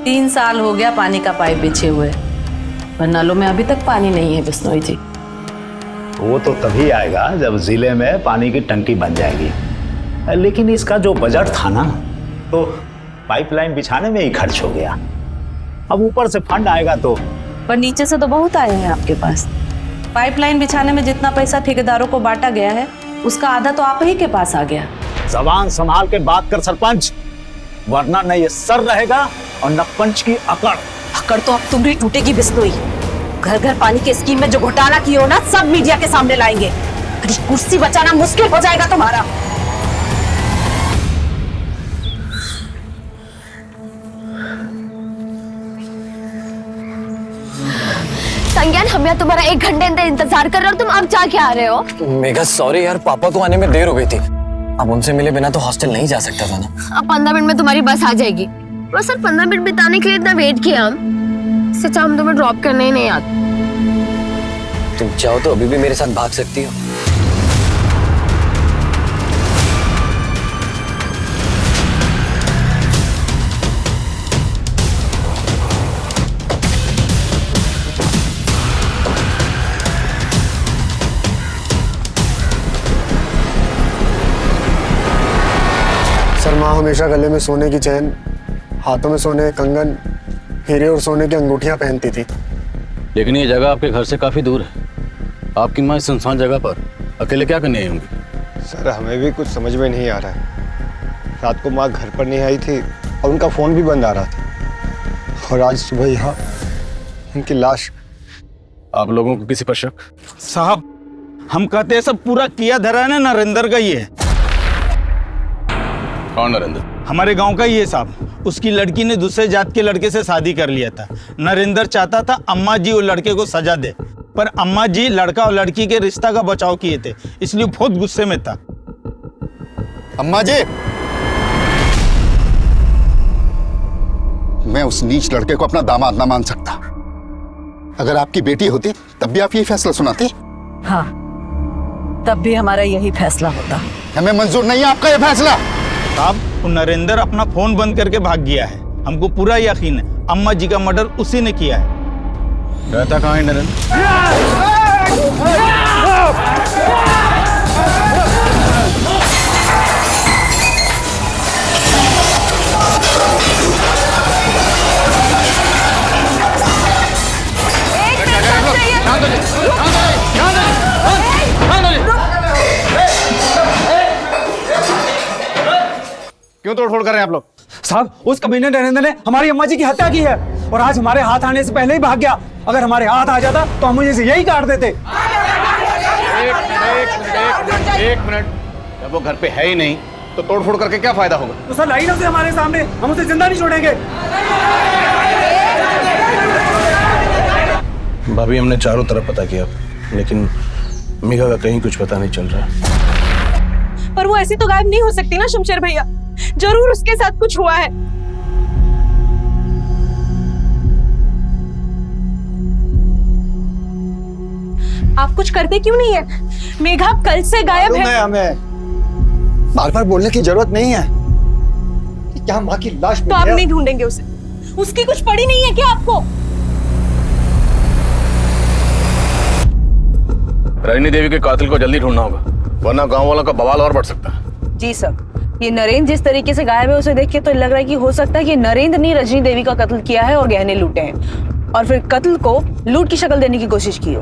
3 साल हो गया पानी का पाइप बिछे हुए, पर नलों में अभी तक पानी नहीं है बिश्नोई जी। वो तो तभी आएगा जब जिले में पानी की टंकी बन जाएगी। लेकिन इसका जो बजट था ना, तो पाइपलाइन बिछाने में ही खर्च हो गया। अब ऊपर से फंड आएगा तो। पर नीचे से तो बहुत आए हैं आपके पास। पाइपलाइन बिछाने में जितना पैसा ठेकेदारों को बांटा गया है, उसका आधा तो आप ही के पास आ गया। जबान संभाल के बात कर सरपंच, वरना न ये सर रहेगा और न पंच की अकड़। अकड़ तो अब तुम्हारी टूटेगी बिश्नोई। घर घर पानी की स्कीम में जो घोटाला किया हो ना, सब मीडिया के सामने लाएंगे। कुर्सी बचाना मुश्किल हो जाएगा तुम्हारा। संज्ञान, हम यहाँ तुम्हारा 1 घंटे इंतजार कर रहे हो, तुम अब जाके आ रहे हो। मेघा सॉरी यार, पापा को आने में देर हो गई थी। अब उनसे मिले बिना तो हॉस्टल नहीं जा सकता था ना। अब 15 मिनट में तुम्हारी बस आ जाएगी। बस सर 15 मिनट बिताने के लिए इतना वेट किया हम। सच हम तुम्हें ड्रॉप करने ही नहीं आते। तुम चाहो तो अभी भी मेरे साथ भाग सकती हो। सर, माँ हमेशा गले में सोने की चैन, हाथों में सोने के कंगन, हीरे और सोने की अंगूठियां पहनती थी। लेकिन ये जगह आपके घर से काफी दूर है। आपकी माँ इस सुनसान जगह पर अकेले क्या करने आई होंगी? सर, हमें भी कुछ समझ में नहीं आ रहा है। रात को माँ घर पर नहीं आई थी और उनका फोन भी बंद आ रहा था, और आज सुबह यहाँ उनकी लाश। आप लोगों को किसी पर शक? साहब, हम कहते हैं सब पूरा किया धरा है ना नरेंद्र का ही है। कौन नरेंद्र? हमारे गांव का ही है साहब। उसकी लड़की ने दूसरे जात के लड़के से शादी कर लिया था। नरेंद्र चाहता था अम्मा जी और लड़के को सजा दे, पर अम्मा जी लड़का और लड़की के रिश्ता का बचाव किए थे, इसलिए बहुत गुस्से में था। अम्मा जी, मैं उस नीच लड़के को अपना दामाद ना मान सकता। अगर आपकी बेटी होती तब भी आप यही फैसला सुनाते? हाँ, तब भी हमारा यही फैसला होता। हमें मंजूर नहीं है आपका ये फैसला। साहब, नरेंद्र अपना फोन बंद करके भाग गया है। हमको पूरा यकीन है अम्मा जी का मर्डर उसी ने किया है। रहता कहाँ है नरेंद्र? क्यों तोड़फोड़ कर रहे हैं आप लोग? साहब, उस कमीने नरेंद्र ने हमारी अम्मा जी की हत्या की है और आज हमारे हाथ आने से पहले ही भाग गया। अगर हमारे हाथ आ जाता तो हम मुझे यही काट देते। एक मिनट, जब वो घर पे है ही नहीं तो तोड़फोड़ करके क्या फायदा होगा? तो सर लाई ना उसे हमारे सामने, हम उसे जिंदा नहीं छोड़ेंगे। भाभी, हमने चारों तरफ पता किया, लेकिन मेघा का कहीं कुछ पता नहीं चल रहा। पर वो ऐसी तो गायब नहीं हो सकती ना शमशेर भैया, जरूर उसके साथ कुछ हुआ है। आप कुछ करते क्यों नहीं है? मेघा कल से गायब है। हमें बार बार बोलने की जरूरत नहीं है कि क्या माँ की लाश तो आप नहीं ढूंढेंगे उसे? उसकी कुछ पड़ी नहीं है क्या आपको? रजनी देवी के कातिल को जल्दी ढूंढना होगा, वरना गांव वालों का बवाल और बढ़ सकता है। जी सर, ये नरेंद्र जिस तरीके से गायब है उसे देख के तो लग रहा है कि हो सकता है कि नरेंद्र ने रजनी देवी का कत्ल किया है और गहने लूटे हैं। और फिर कत्ल को लूट की शक्ल देने की कोशिश की हो।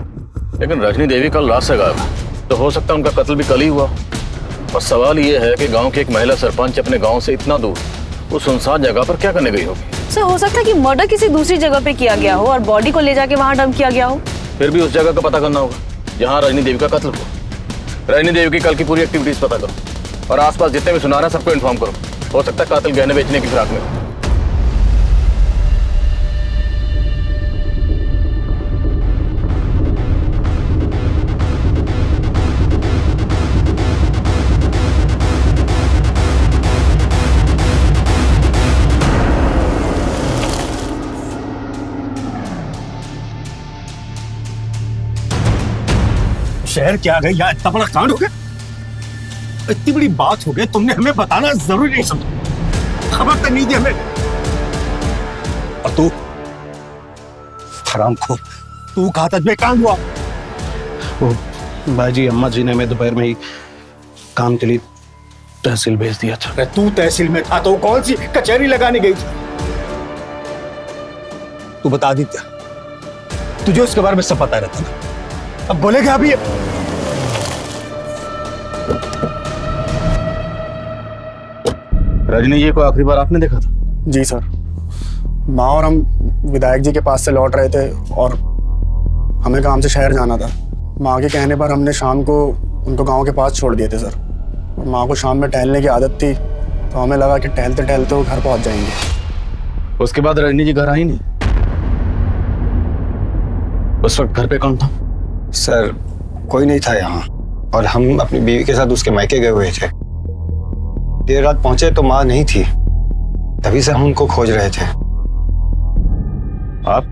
लेकिन रजनी देवी कल रात से गायब है, तो हो सकता है उनका कत्ल भी कल ही हुआ। और सवाल ये है कि गांव की एक महिला सरपंच अपने गांव से इतना दूर उस सुनसान जगह पर क्या करने गई होगी। सर हो सकता है कि मर्डर किसी दूसरी जगह पे किया गया हो और बॉडी को ले जाके वहां डंप किया गया हो। फिर भी उस जगह का पता करना होगा जहाँ रजनी देवी का कत्ल हुआ। रजनी देवी की कल की पूरी एक्टिविटीज पता करो और आसपास जितने भी सुनार हैं सबको इन्फॉर्म करो। हो सकता है कातिल गहने बेचने की फिराक में हो। शहर क्या गई, यहाँ इतना बड़ा कांड हो गया, इतनी बड़ी बात हो गई, तुमने हमें बताना जरूरी नहीं समझा, खबर तक नहीं दी हमें। और तू हरामखोर, तू कहा था जो कांड हुआ? वो बाजी अम्मा जी ने हमें दोपहर में ही काम के लिए तहसील भेज दिया था। अरे तू तहसील में था तो कौन सी कचहरी लगाने गई थी? तू बता आदित्य, तुझे उसके बारे में सब पता रहता ना, अब बोलेगा अभी? रजनी जी को आखिरी बार आपने देखा था? जी सर, माँ और हम विधायक जी के पास से लौट रहे थे और हमें काम से शहर जाना था। माँ के कहने पर हमने शाम को उनको गांव के पास छोड़ दिए थे सर। और माँ को शाम में टहलने की आदत थी तो हमें लगा कि टहलते टहलते वो घर पहुंच जाएंगे। उसके बाद रजनी जी घर आई नहीं? उस वक्त घर पे कौन था? सर कोई नहीं था यहाँ और हम अपनी बीवी के साथ उसके मायके गए हुए थे। देर रात पहुंचे तो माँ नहीं थी, तभी से हम उनको खोज रहे थे। आप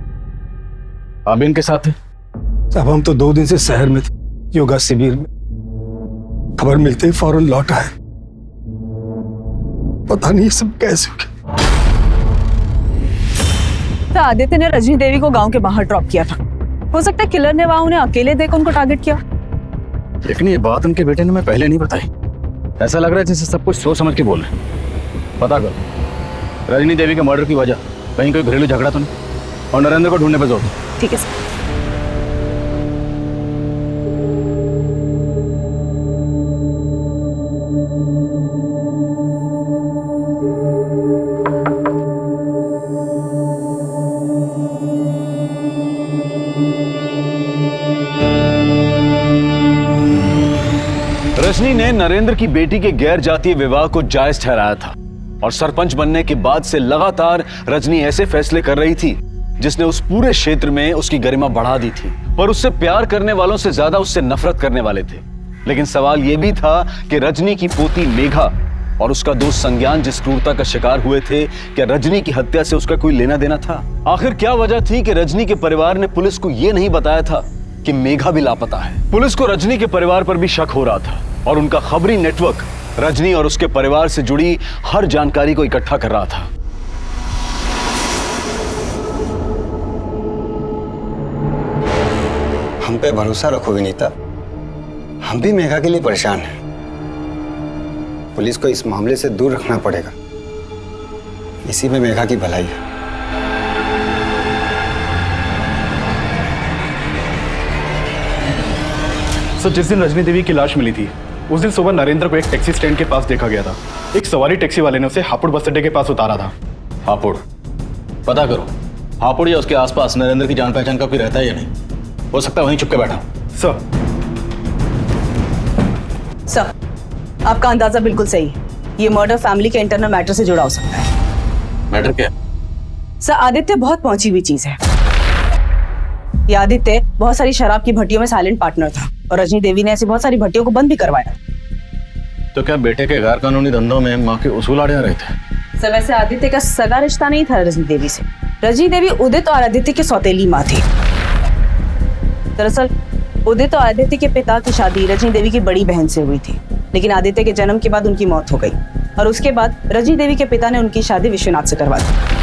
भी इनके साथ थे? अब हम तो 2 दिन से शहर में थे, योगा शिविर में। खबर मिलते ही फौरन लौट आए। पता नहीं सब कैसे हो गया। तो आदित्य ने रजनी देवी को गांव के बाहर ड्रॉप किया था। हो सकता है किलर ने वहां उन्हें अकेले देख उनको टारगेट किया। लेकिन ये बात उनके बेटे ने मैं पहले नहीं बताई। ऐसा लग रहा है जैसे सब कुछ सोच समझ के बोल रहे हैं। पता करो रजनी देवी के मर्डर की वजह कहीं कोई घरेलू झगड़ा तो नहीं, और नरेंद्र को ढूंढने पर जोर दो। ठीक है सर। रजनी ने नरेंद्र की बेटी के गैर जातीय विवाह को जायज ठहराया था और सरपंच बनने के बाद से लगातार रजनी ऐसे फैसले कर रही थी जिसने उस पूरे क्षेत्र में उसकी गरिमा बढ़ा दी थी। पर उससे प्यार करने वालों से ज्यादा उससे नफरत करने वाले थे। लेकिन सवाल यह भी था कि रजनी की पोती मेघा और उसका दोस्त संज्ञान जिस क्रूरता का शिकार हुए थे, क्या रजनी की हत्या से उसका कोई लेना देना था? आखिर क्या वजह थी कि रजनी के परिवार ने पुलिस को यह नहीं बताया था कि मेघा भी लापता है? पुलिस को रजनी के परिवार पर भी शक हो रहा था और उनका खबरी नेटवर्क रजनी और उसके परिवार से जुड़ी हर जानकारी को इकट्ठा कर रहा था। हम पे भरोसा रखो विनीता, हम भी मेघा के लिए परेशान हैं। पुलिस को इस मामले से दूर रखना पड़ेगा, इसी में मेघा की भलाई है। सर जिस दिन रजनी देवी की लाश मिली थी उस दिन सुबह नरेंद्र को एक टैक्सी स्टैंड के पास देखा गया था। एक सवारी टैक्सी वाले ने उसे हापुड़ बस अड्डे के पास उतारा था। हापुड़ पता करो, हापुड़ या उसके आसपास नरेंद्र की जान पहचान का कोई रहता है या नहीं? हो सकता है वहीं चुपके बैठा। सर आपका अंदाजा बिल्कुल सही है। ये मर्डर फैमिली के इंटरनल मैटर से जुड़ा हो सकता है। मैटर क्या? सर आदित्य बहुत पहुंची हुई चीज है। ये आदित्य बहुत सारी शराब की भट्टियों में साइलेंट पार्टनर था और रजनी देवी ने ऐसी बहुत सारी भट्टियों को बंद भी करवाया। तो क्या बेटे के गैर कानूनी धंधों में माँ के उसूल आड़े आ रहे थे? सर वैसे आदित्य का सगा रिश्ता नहीं था रजनी देवी से। रजनी देवी उदित और आदित्य की सौतेली माँ थी। दरअसल उदित और आदित्य के पिता की शादी रजनी देवी की बड़ी बहन से हुई थी, लेकिन आदित्य के जन्म के बाद उनकी मौत हो गई और उसके बाद रजनी देवी के पिता ने उनकी शादी विश्वनाथ से करवा दी।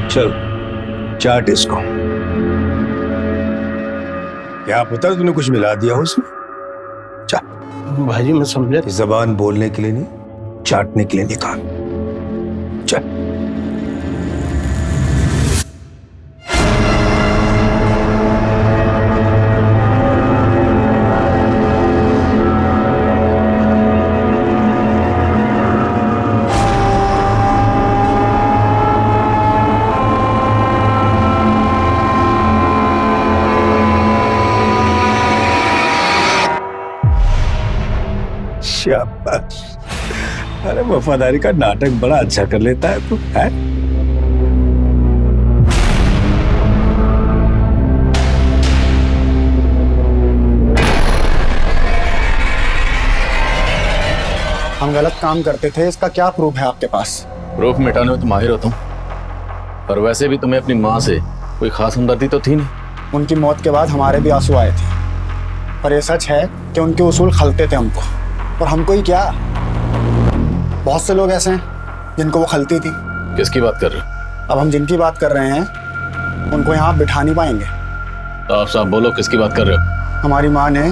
चल चाट इसको। क्या पता तूने कुछ मिला दिया हो उसमें। भाजी मैं समझा। जबान बोलने के लिए नहीं, चाटने के लिए निकाल। चल। शाबाश। अरे वफादारी का नाटक बड़ा अच्छा कर लेता है तू, है? हम गलत काम करते थे, इसका क्या प्रूफ है आपके पास? प्रूफ मिटाने में तो माहिर होता हूँ, पर वैसे भी तुम्हें अपनी माँ से कोई खास हमदर्दी तो थी नहीं। उनकी मौत के बाद हमारे भी आंसू आए थे, पर यह सच है कि उनके उसूल खलते थे हमको, और हमको ही क्या, बहुत से लोग ऐसे हैं जिनको वो खलती थी। किसकी बात कर रहे हो? अब हम जिनकी बात कर रहे हैं उनको यहाँ बिठा नहीं पाएंगे। तो आप साहब बोलो, किसकी बात कर रहे हो? हमारी माँ ने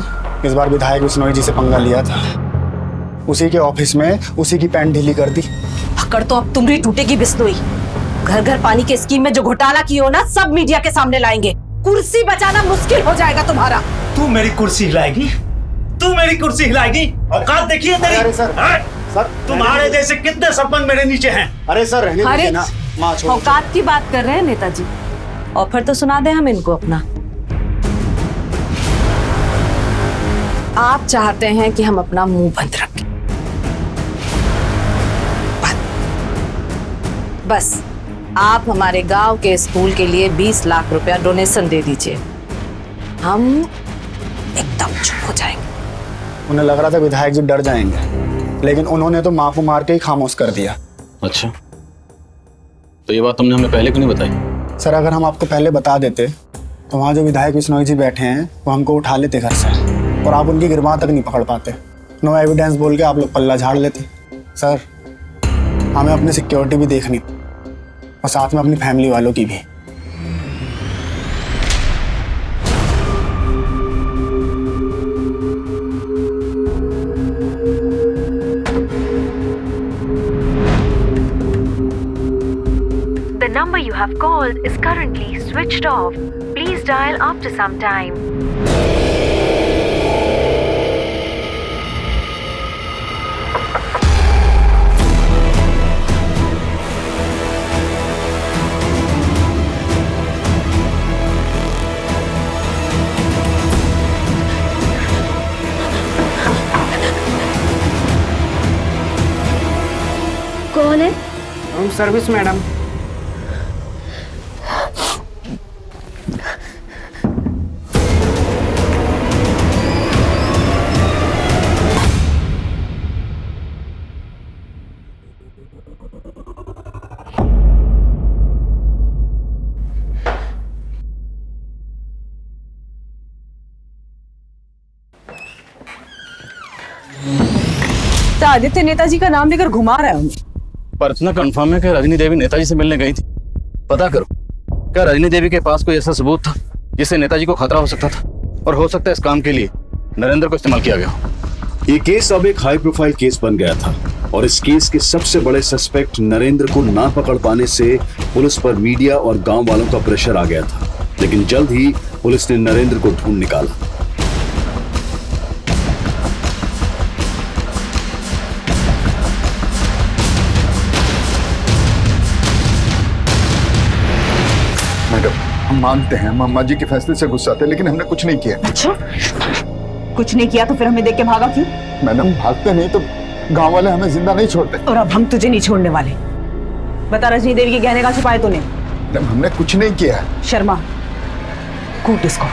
इस बार विधायक बिश्नोई जी से पंगा लिया था, उसी के ऑफिस में उसी की पैंट ढीली कर दी। अकड़ तो अब तुम्हारी टूटेगी बिश्नोई। घर घर पानी के स्कीम में जो घोटाला किया हो ना, सब मीडिया के सामने लाएंगे। कुर्सी बचाना मुश्किल हो जाएगा तुम्हारा। तू मेरी कुर्सी हिलाएगी? तू मेरी कुर्सी हिलाएगी? औकात देखिए तेरी। अरे सर, सर तुम्हारे जैसे कितने सरपंच मेरे नीचे हैं। अरे सर रहने दीजिए ना, माँ छोड़ो। औकात की बात कर रहे हैं नेताजी, ऑफर तो सुना दे हम इनको अपना। आप चाहते हैं कि हम अपना मुंह बंद रखें, बस आप हमारे गांव के स्कूल के लिए 20 लाख रुपया डोनेशन दे दीजिए, हम एकदम चुप हो जाएंगे। उन्हें लग रहा था विधायक जी डर जाएंगे, लेकिन उन्होंने तो माँ को मार के ही खामोश कर दिया। अच्छा, तो ये बात तुमने हमें पहले क्यों नहीं बताई? सर अगर हम आपको पहले बता देते तो वहाँ जो विधायक बिश्नोई जी बैठे हैं वो हमको उठा लेते घर से, और आप उनकी गिरबान तक नहीं पकड़ पाते। नो एविडेंस बोल के आप लोग पल्ला झाड़ लेते। सर हमें अपनी सिक्योरिटी भी देखनी, और साथ में अपनी फैमिली वालों की भी। The number you have called is currently switched off. Please dial after some time. कौन है? Room service madam. तो आदित्य नेताजी का नाम लेकर घुमा रहा है उन्हें। पर इतना कंफर्म है कि रजनी देवी नेताजी से मिलने गई थी। पता करो, क्या रजनी देवी के पास कोई ऐसा सबूत था जिससे नेताजी को खतरा हो सकता था, और हो सकता है इस काम के लिए नरेंद्र को इस्तेमाल किया गया हो। ये केस अब एक हाई प्रोफाइल केस बन गया था, और इस केस के सबसे बड़े सस्पेक्ट नरेंद्र को ना पकड़ पाने से पुलिस पर मीडिया और गांव वालों का प्रेशर आ गया था। लेकिन जल्द ही पुलिस ने नरेंद्र को ढूंढ निकाला। मैडम हम मानते हैं, हम अम्मा जी के फैसले से गुस्सा थे, लेकिन हमने कुछ नहीं किया। अच्छा, कुछ नहीं किया तो फिर हमें देख के भागा क्यों? मैडम भागते नहीं तो गांव वाले हमें जिंदा नहीं छोड़ते। और अब हम तुझे नहीं छोड़ने वाले। बता, रजनी देवी के गहने का छुपाए तूने? मैडम हमने कुछ नहीं किया। शर्मा, कूट इसको।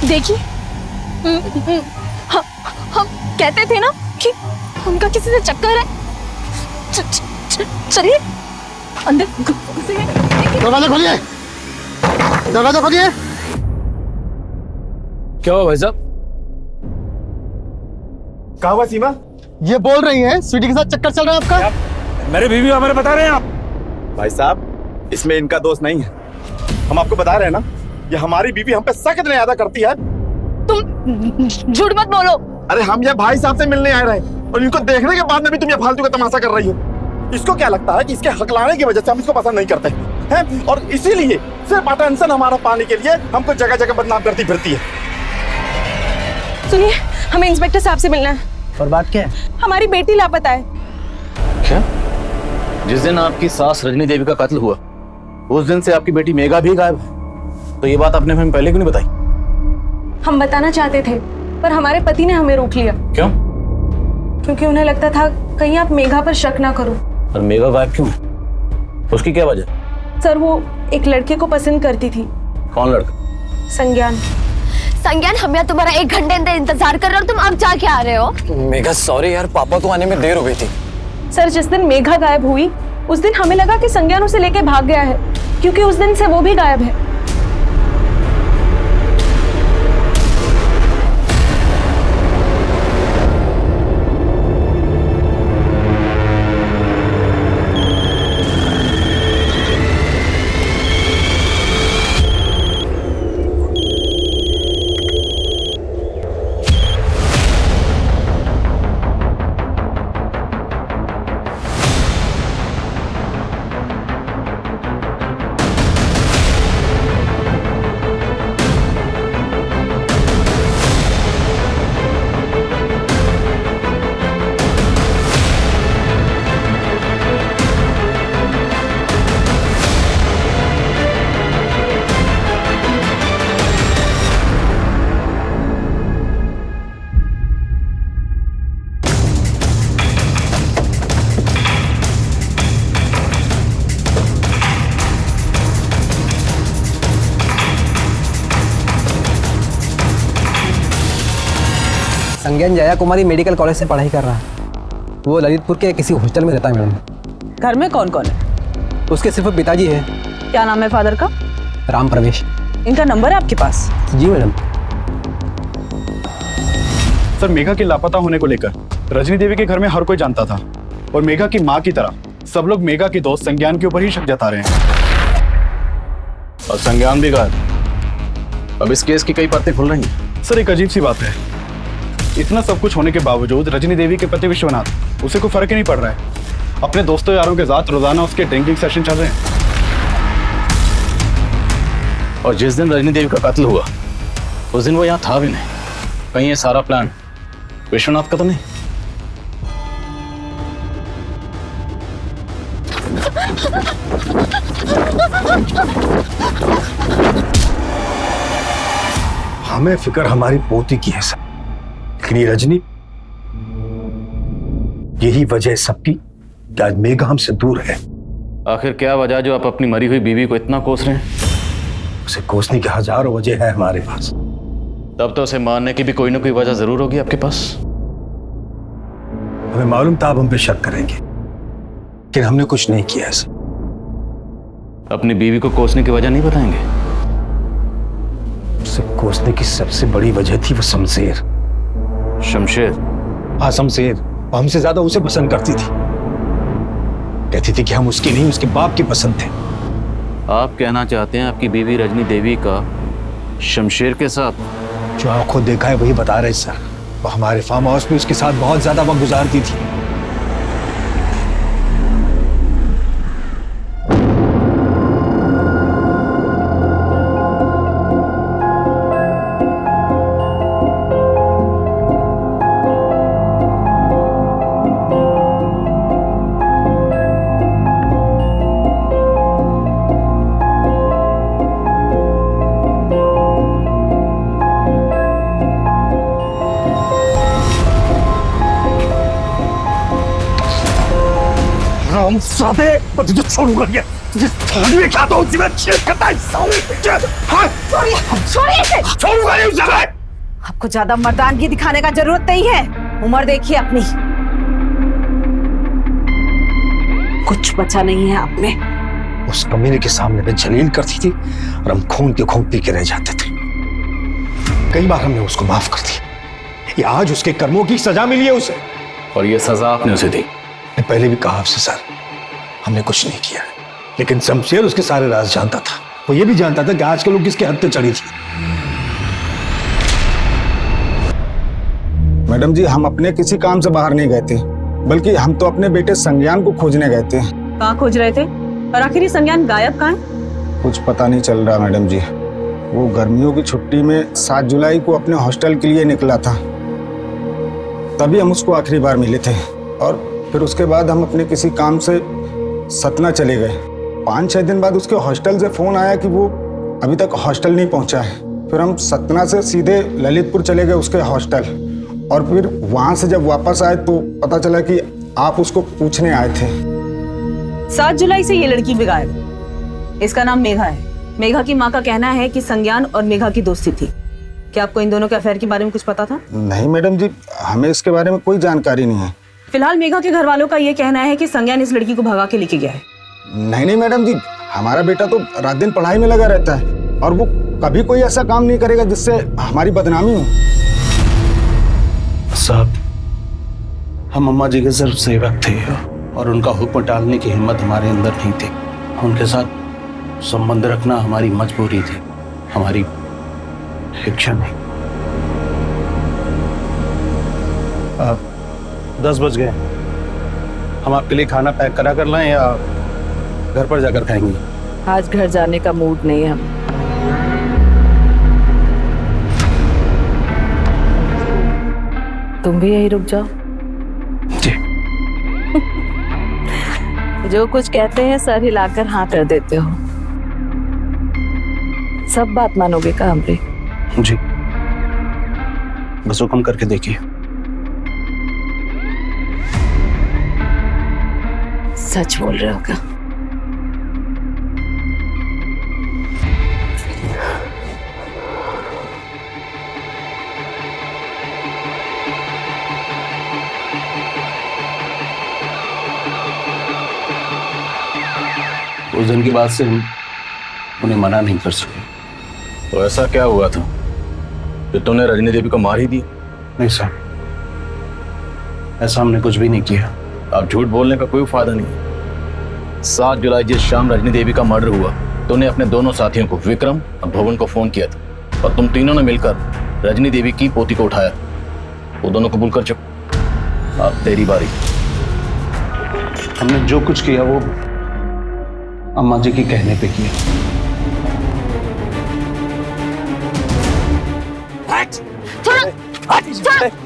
देखिए, हम कहते थे ना कि उनका किसी से चक्कर है। चलिए अंदर घुसिए। दरवाजा खोलिए, दरवाजा खोलिए। क्या हुआ भाई साहब? कहाँ हुआ सीमा? ये बोल रही है स्वीटी के साथ चक्कर चल रहा है आपका। मेरे बीवी हमारे बता रहे हैं आप। भाई साहब, इसमें इनका दोष नहीं है। हम आपको बता रहे हैं ना, ये हमारी बीवी हम पे सख्त न्याय करती है। तुम झूठ मत बोलो। अरे हम ये भाई साहब से मिलने आए रहे और इनको देखने के बाद में भी तुम ये फालतू का तमाशा कर रही हो। इसको क्या लगता है कि इसके हकलाने की वजह से हम इसको पसंद नहीं करते हैं, और इसीलिए सिर्फ अटेंशन हमारा पाने के लिए हमको जगह जगह बदनाम करती फिरती है। सुनिए, हमें इंस्पेक्टर साहब से मिलना है। और बात क्या है? हमारी बेटी लापता है। क्या? जिस दिन आपकी सास रजनी देवी का कत्ल हुआ उस दिन से आपकी बेटी मेघा भी गायब है। तो ये बात आपने हमें पहले क्यों नहीं बताई? हम बताना चाहते थे पर हमारे पति ने हमें रोक लिया। क्यों? क्योंकि उन्हें लगता था कहीं आप मेघा पर शक ना करो। और मेघा गायब क्यों? उसकी क्या वजह? सर, वो एक लड़के को पसंद करती थी। कौन लड़का? संज्ञान। संज्ञान, हम यहाँ तुम्हारा 1 घंटे इंतजार कर रहे हो और तुम अब जाके आ रहे हो। मेघा सॉरी यार, पापा को आने में देर हो गई थी। सर, जिस दिन मेघा गायब हुई उस दिन हमें लगा कि संज्ञान उसे लेके भाग गया है, क्योंकि उस दिन से वो भी गायब है। संज्ञान जया कुमारी मेडिकल कॉलेज से पढ़ाई कर रहा है। वो ललितपुर के किसी हॉस्टल में रहता है मैडम। घर में कौन कौन है? उसके सिर्फ पिताजी है। क्या नाम है फादर का? राम प्रवेश। इनका नंबर है आपके पास? जी मैडम। सर, मेघा के लापता होने को लेकर रजनी देवी के घर में हर कोई जानता था और मेघा की माँ की तरह सब लोग मेघा के दोस्त संज्ञान के ऊपर ही शक जता रहे हैं। और संज्ञान भी गायब। अब इस केस की कई बातें खुल रही हैं। सर, एक अजीब सी बात है, इतना सब कुछ होने के बावजूद रजनी देवी के पति विश्वनाथ, उसे कोई फर्क ही नहीं पड़ रहा है। अपने दोस्तों यारों के साथ रोजाना उसके ड्रिंकिंग सेशन चल रहे हैं। और जिस दिन रजनी देवी का कत्ल हुआ उस दिन वो यहाँ था भी नहीं। कहीं ये सारा प्लान विश्वनाथ का तो नहीं? हमें फिक्र हमारी पोती की है सर, लेकिन ये रजनी, यही वजह है सबकी कि आज मेघा हमसे दूर है। आखिर क्या वजह जो आप अपनी मरी हुई बीवी को इतना कोस रहे हैं? उसे कोसने की हजारों वजह है हमारे पास। तब तो उसे मारने की भी कोई ना कोई वजह जरूर होगी आपके पास। हमें मालूम था आप हम पे शक करेंगे, लेकिन हमने कुछ नहीं किया ऐसा। अपनी बीवी को कोसने की वजह नहीं बताएंगे? उसे कोसने की सबसे बड़ी वजह थी वो शमशेर। शमशेर? हाँ, शमशेर। हमसे ज्यादा उसे पसंद करती थी। कहती थी कि हम उसकी नहीं, उसके बाप की पसंद थे। आप कहना चाहते हैं आपकी बीवी रजनी देवी का शमशेर के साथ? जो आंखों देखा है वही बता रहे सर। वो हमारे फार्म हाउस में उसके साथ बहुत ज्यादा वक्त गुजारती थी। हम साथे मैं तुझे छोड़ूंगा क्या? तुझे छोड़ में खाता हूँ, मैं चेक करता है साले तुझे। हाँ, छोड़ूंगा नहीं उसे मैं। आपको ज्यादा मर्दानगी दिखाने का जरूरत नहीं है। उम्र देखिए अपनी, कुछ बचा नहीं है आप में। उस कमीने के सामने में जलील करती थी और हम खून के खून पी के रह जाते थे। कई बार हमने उसको माफ कर दिया। ये आज उसके कर्मों की सजा मिली है उसे, और ये सजा आपने उसे दी। मैं पहले भी कहा आपसे सर, हमने कुछ नहीं किया, लेकिन शमशेर उसके सारे राज जानता था। वो ये भी जानता था कि आजकल वो किसके हद पे चढ़ी थी। मैडम जी, हम अपने किसी काम से बाहर नहीं गए थे, बल्कि हम तो अपने बेटे संज्ञान को खोजने गए थे। कहाँ खोज रहे थे? और आखिर ये संज्ञान गायब कहाँ है? कुछ पता नहीं चल रहा मैडम जी। वो गर्मियों की छुट्टी में 7 जुलाई को अपने हॉस्टल के लिए निकला था, तभी हम उसको आखिरी बार मिले थे। और फिर उसके बाद हम अपने किसी काम से सतना चले गए। 5-6 दिन बाद उसके हॉस्टल से फोन आया कि वो अभी तक हॉस्टल नहीं पहुंचा है। फिर हम सतना से सीधे ललितपुर चले गए उसके हॉस्टल, और फिर वहां से जब वापस आए तो पता चला कि आप उसको पूछने आए थे। 7 जुलाई से ये लड़की भी गायब है। इसका नाम मेघा है। मेघा की माँ का कहना है कि संज्ञान और मेघा की दोस्ती थी। क्या आपको इन दोनों के अफेयर के बारे में कुछ पता था? नहीं मैडम जी, हमें इसके बारे में कोई जानकारी नहीं है। फिलहाल मेघा के घर वालों का ये कहना है कि संज्ञान इस लड़की को भगा के लेके गया है। नहीं मैडम जी, हमारा बेटा तो रात दिन पढ़ाई में लगा रहता है, और वो कभी कोई ऐसा काम नहीं करेगा जिससे हमारी बदनामी हो। साहब, हम अम्मा जी के सिर्फ सेवक थे और उनका हुक्म टालने की हिम्मत हमारे अंदर नहीं थी। उनके साथ संबंध रखना हमारी मजबूरी थी, हमारी इच्छा नहीं। 10 बज गए। हम आपके लिए खाना पैक करा कर लाएं या घर पर जाकर खाएंगे? आज घर जाने का मूड नहीं है हम। तुम भी यही रुक जाओ। जी। जो कुछ कहते हैं सर हिलाकर हाँ कर देते हो। सब बात मानोगे का हमरे? जी, बस हुक्म करके देखिए। सच बोल रहे हो क्या? उस दिन की बात से हम उन्हें मना नहीं कर सके। तो ऐसा क्या हुआ था कि तुमने रजनी देवी को मार ही दी? नहीं सर, ऐसा हमने कुछ भी नहीं किया। अब झूठ बोलने का कोई फायदा नहीं। 7 जुलाई जिस शाम रजनी देवी का मर्डर हुआ, तुमने अपने दोनों साथियों को विक्रम और भवन को फोन किया था, और तुम तीनों ने मिलकर रजनी देवी की पोती को उठाया। वो दोनों कबूल कर चुके। अब तेरी बारी। हमने जो कुछ किया वो अम्मा जी के कहने पे किया।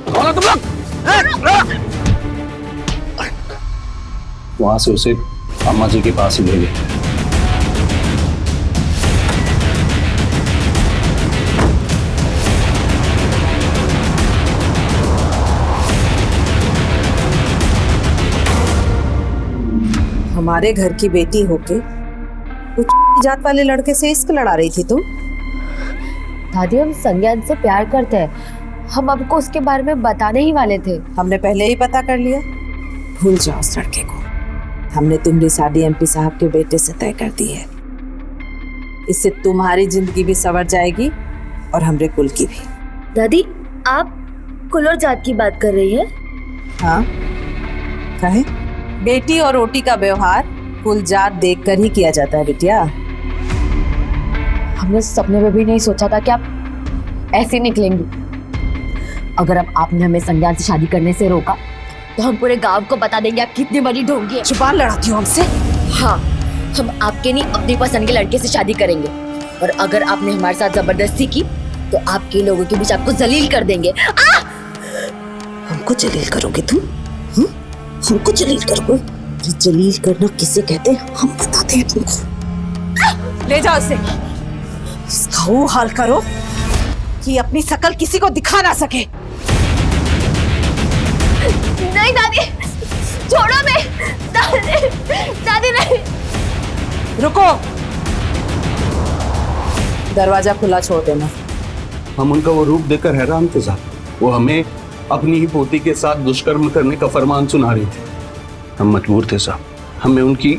तुम लोग वहां से उसे अम्मा जी के पास ही ले गए। हमारे घर की बेटी होके कुछ जात वाले लड़के से इश्क लड़ा रही थी तुम? दादी, हम संज्ञान से प्यार करते हैं। हम आपको उसके बारे में बताने ही वाले थे। हमने पहले ही पता कर लिया। भूल जाओ उस लड़के को। हमने तुम्हारी शादी एमपी साहब के बेटे से तय कर दी है। इससे तुम्हारी जिंदगी भी संवर जाएगी और हमरे कुल की भी। दादी, आप कुल और जात की बात कर रही है? हाँ, कहे बेटी और रोटी का व्यवहार कुल जात देखकर ही किया जाता है बिटिया। हमने सपने में भी नहीं सोचा था कि आप ऐसे निकलेंगी। अगर अब आपने हमें संज्ञान से शादी करने से रोका तो हम पूरे गांव को बता देंगे आप कितनी बड़ी ढोंगी है। जुबान लड़ाती हो हमसे? हाँ, हम आपके नहीं अपनी पसंद के लड़के से शादी करेंगे, और अगर आपने हमारे साथ जबरदस्ती की तो आपके लोगों के बीच आपको जलील कर देंगे। हमको जलील करोगे तुम? हमको जलील करोगे? जलील करना किसे कहते हैं हम बताते हैं तुमको। ले जाओ इसे। इसका वो हाल करो कि अपनी शकल किसी को दिखा ना सके। नहीं दादी, छोड़ो मैं। दादी नहीं। रुको, दरवाजा खुला छोड़ देना। हम उनका वो रूप देखकर हैरान थे साहब। वो हमें अपनी ही पोती के साथ दुष्कर्म करने का फरमान सुना रही थी। हम मजबूर थे साहब, हमें उनकी